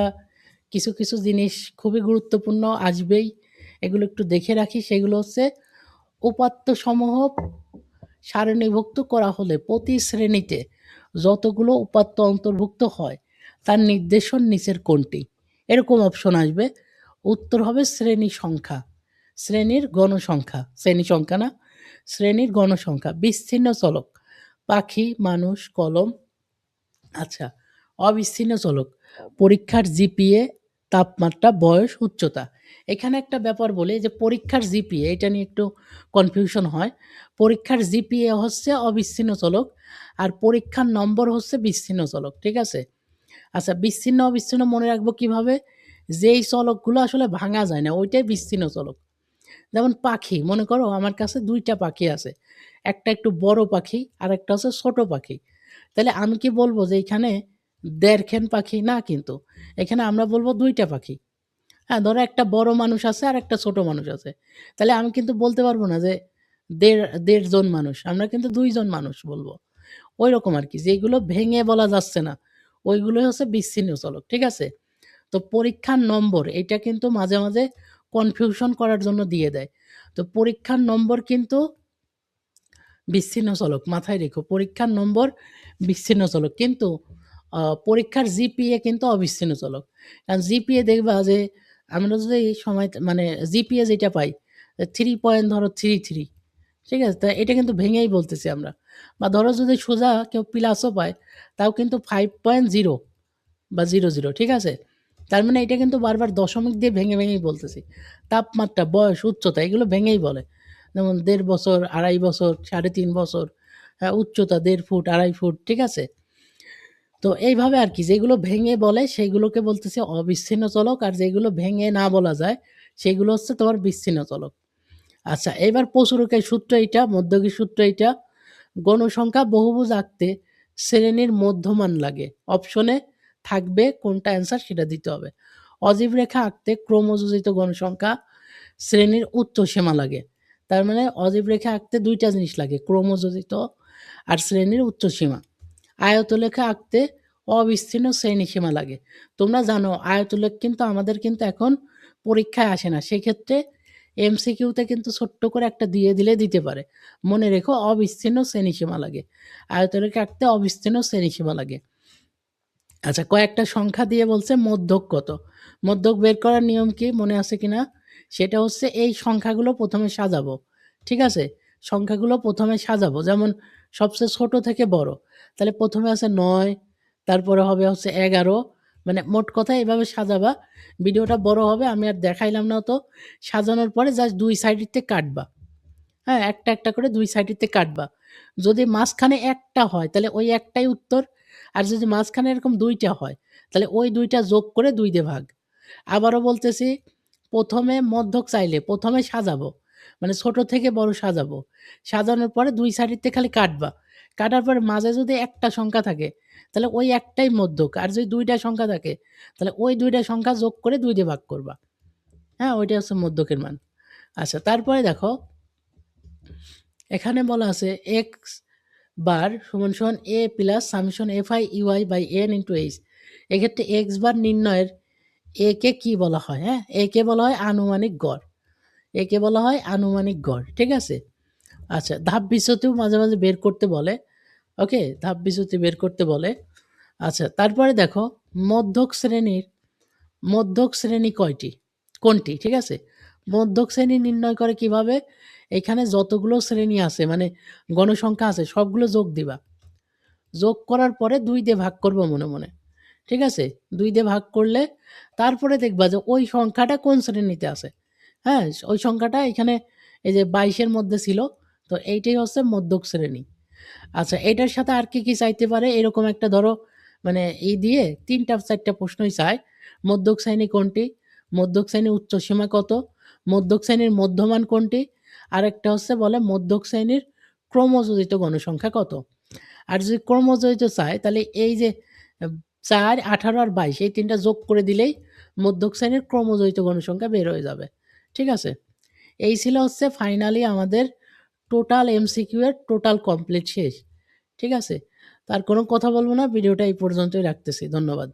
কিছু কিছু জিনিস খুবই গুরুত্বপূর্ণ আসবেই, এগুলো একটু দেখে রাখি। সেগুলো হচ্ছে উপাত্তসমূহ সারণীভুক্ত করা হলে প্রতি শ্রেণীতে যতগুলো উপাত্ত অন্তর্ভুক্ত হয় তার নির্দেশন নিচের কোনটি? এরকম অপশন আসবে, উত্তর হবে শ্রেণী সংখ্যা, শ্রেণীর গণসংখ্যা, শ্রেণী সংখ্যা না, শ্রেণীর গণসংখ্যা। বিচ্ছিন্ন চলক, পাখি, মানুষ, কলম। আচ্ছা, অবিচ্ছিন্ন চলক, পরীক্ষার জিপিএ, তাপমাত্রা, বয়স, উচ্চতা। এখানে একটা ব্যাপার বলি যে পরীক্ষার জিপিএ, এটা নিয়ে একটু কনফিউশন হয়। পরীক্ষার জিপিএ হচ্ছে অবিচ্ছিন্ন চলক, আর পরীক্ষার নম্বর হচ্ছে বিচ্ছিন্ন চলক। ঠিক আছে, আচ্ছা বিচ্ছিন্ন অবিচ্ছিন্ন মনে রাখবো কিভাবে? যেই চলকগুলো আসলে ভাঙা যায় না ওইটাই বিচ্ছিন্ন চলক। যেমন পাখি, মনে করো আমার কাছে দুইটা পাখি আছে, একটা একটু বড় পাখি আর একটা হচ্ছে ছোট পাখি। তাহলে আমি কি বলবো যে এখানে দেড়খান পাখি? না, কিন্তু এখানে আমরা বলবো দুইটা পাখি। হ্যাঁ, ধরো একটা বড় মানুষ আছে আর একটা ছোট মানুষ আছে, তাহলে আমি কিন্তু বলতে পারবো না যে দেড় জন মানুষ, আমরা কিন্তু দুইজন মানুষ বলবো। ওই রকম আর কি, যেগুলো ভেঙে বলা যাচ্ছে না ওইগুলোই হচ্ছে বিচ্ছিন্ন চলক। ঠিক আছে, তো পরীক্ষার নম্বর এটা কিন্তু মাঝে মাঝে কনফিউশন করার জন্য দিয়ে দেয়। তো পরীক্ষার নম্বর কিন্তু বিচ্ছিন্ন চলক, মাথায় রেখো পরীক্ষার নম্বর বিচ্ছিন্ন চলক, কিন্তু পরীক্ষার জিপিএ কিন্তু অবিচ্ছিন্ন চলক। কারণ জিপিএ দেখবা যে আমরা যদি এই সময় মানে জিপিএ যেটা পাই 3 ধরো 33, ঠিক আছে, তা এটা কিন্তু ভেঙেই বলতেছি আমরা। বা ধরো যদি সোজা কেউ প্লাসও পায় তাও কিন্তু 5.0 বা 00, ঠিক আছে। তার মানে এটা কিন্তু বারবার দশমিক দিয়ে ভেঙে ভেঙেই বলতেছি। তাপমাত্রা, বয়স, উচ্চতা এগুলো ভেঙেই বলে। যেমন 1.5 বছর, 2.5 বছর, 3.5 বছর, হ্যাঁ, উচ্চতা 1.5 ফুট, 2.5 ফুট, ঠিক আছে। তো এইভাবে আর কি, যেগুলো ভেঙে বলে সেইগুলোকে বলতেছে অবিচ্ছিন্ন চলক, আর যেগুলো ভেঙে না বলা যায় সেগুলো হচ্ছে তোমার বিচ্ছিন্ন চলক। আচ্ছা, এবার প্রচুরকের সূত্র এইটা, মধ্যকের সূত্র এইটা। গণসংখ্যা বহুভুজ আঁকতে শ্রেণীর মধ্যমান লাগে, অপশনে থাকবে কোনটা অ্যান্সার সেটা দিতে হবে। অজীব রেখা আঁকতে ক্রমযোজিত গণসংখ্যা শ্রেণীর উচ্চ সীমা লাগে। তার মানে অজীব রেখা আঁকতে দুইটা জিনিস লাগে, ক্রমযোজিত আর শ্রেণীর উচ্চ সীমা। আয়তলেখা আঁকতে অবিচ্ছিন্ন শ্রেণী সীমা লাগে। তোমরা জানো আয়তলেখ কিন্তু আমাদের কিন্তু এখন পরীক্ষায় আসে না, সেক্ষেত্রে এমসিকিউতে কিন্তু ছোট্ট করে একটা দিয়ে দিলে দিতে পারে। মনে রেখো অবিচ্ছিন্ন শ্রেণীসীমা লাগে, আয়তরেখা আঁকতে অবিচ্ছিন্ন শ্রেণীসীমা লাগে। আচ্ছা, কয়েকটা সংখ্যা দিয়ে বলছে মধ্যক কত। মধ্যক বের করার নিয়ম কি মনে আছে কিনা? সেটা হচ্ছে এই সংখ্যাগুলো প্রথমে সাজাবো। ঠিক আছে, সংখ্যাগুলো প্রথমে সাজাবো, যেমন সবচেয়ে ছোট থেকে বড়। তাহলে প্রথমে আছে 9, তারপরে হবে হচ্ছে 11, মানে মোট কথা এভাবে সাজাবা। ভিডিওটা বড় হবে, আমি আর দেখাইলাম না। তো সাজানোর পরে জাস্ট দুই সাইডেতে কাটবা। হ্যাঁ, একটা একটা করে দুই সাইডেতে কাটবা। যদি মাঝখানে একটা হয় তাহলে ওই একটাই উত্তর, আর যদি মাঝখানে এরকম দুইটা হয় তাহলে ওই দুইটা যোগ করে 2 দিয়ে ভাগ। আবারও বলতেছি, প্রথমে মধ্যক চাইলে প্রথমে সাজাবো, মানে ছোট থেকে বড় সাজাবো। সাজানোর পরে দুই সাইডেতে খালি কাটবা। কাটার পরে মাঝে যদি একটা সংখ্যা থাকে তাহলে ওই একটাই মধ্যক, আর যদি দুইটা সংখ্যা থাকে তাহলে ওই দুইটা সংখ্যা যোগ করে 2 দিয়ে ভাগ করবা। হ্যাঁ, ওইটা হচ্ছে মধ্যকের মান। আচ্ছা, তারপরে দেখো এখানে বলা আছে এক্স বার সমান সমান A plus summation F I u i by n into h. এক্ষেত্রে এক্স বার নির্ণয়ের এ কে কী বলা হয়? হ্যাঁ, এ কে বলা হয় আনুমানিক গড়, একে বলা হয় আনুমানিক গড়। ঠিক আছে, আচ্ছা ধাপ বিচ্যুতিও মাঝে মাঝে বের করতে বলে। ওকে, ধাপ বিচ্যুতি বের করতে বলে। আচ্ছা, তারপরে দেখো মধ্যক শ্রেণী কয়টি, কোনটি? ঠিক আছে, মধ্যক শ্রেণী নির্ণয় করে কিভাবে? এখানে যতগুলো শ্রেণী আছে মানে গণসংখ্যা আছে সবগুলো যোগ দিবা। যোগ করার পরে 2 দিয়ে ভাগ করবো মনে মনে। ঠিক আছে, 2 দিয়ে ভাগ করলে তারপরে দেখবা যে ওই সংখ্যাটা কোন শ্রেণীতে আছে। হ্যাঁ, ওই সংখ্যাটা এখানে এই যে 22-এর মধ্যে ছিল, তো এইটাই হচ্ছে মধ্যক শ্রেণী। আচ্ছা, এটার সাথে আর কি চাইতে পারে? এরকম একটা ধরো মানে দিয়ে ৩টা-৪টা প্রশ্নই চায়। মধ্যক শ্রেণী কোনটি? মধ্যক শ্রেণীর উচ্চসীমা কত? মধ্যক শ্রেণীর মধ্যমান কোনটি? আরেকটা হচ্ছে বলে মধ্যক শ্রেণীর ক্রমযোজিত গণসংখ্যা কত? আর যদি ক্রমযোজিত চায় তাহলে এই যে ৪, ১৮ আর ২২ এই ৩টা যোগ করে দিলেই মধ্যক শ্রেণীর ক্রমযোজিত গণসংখ্যা বের হয়ে যাবে। ঠিক আছে? এই ছিল হচ্ছে ফাইনালি আমাদের টোটাল এমসিকিউ এর টোটাল কমপ্লিট শেষ। ঠিক আছে? তো আর কোনো কথা বলব না। ভিডিওটা এই পর্যন্তই রাখতেছি। ধন্যবাদ।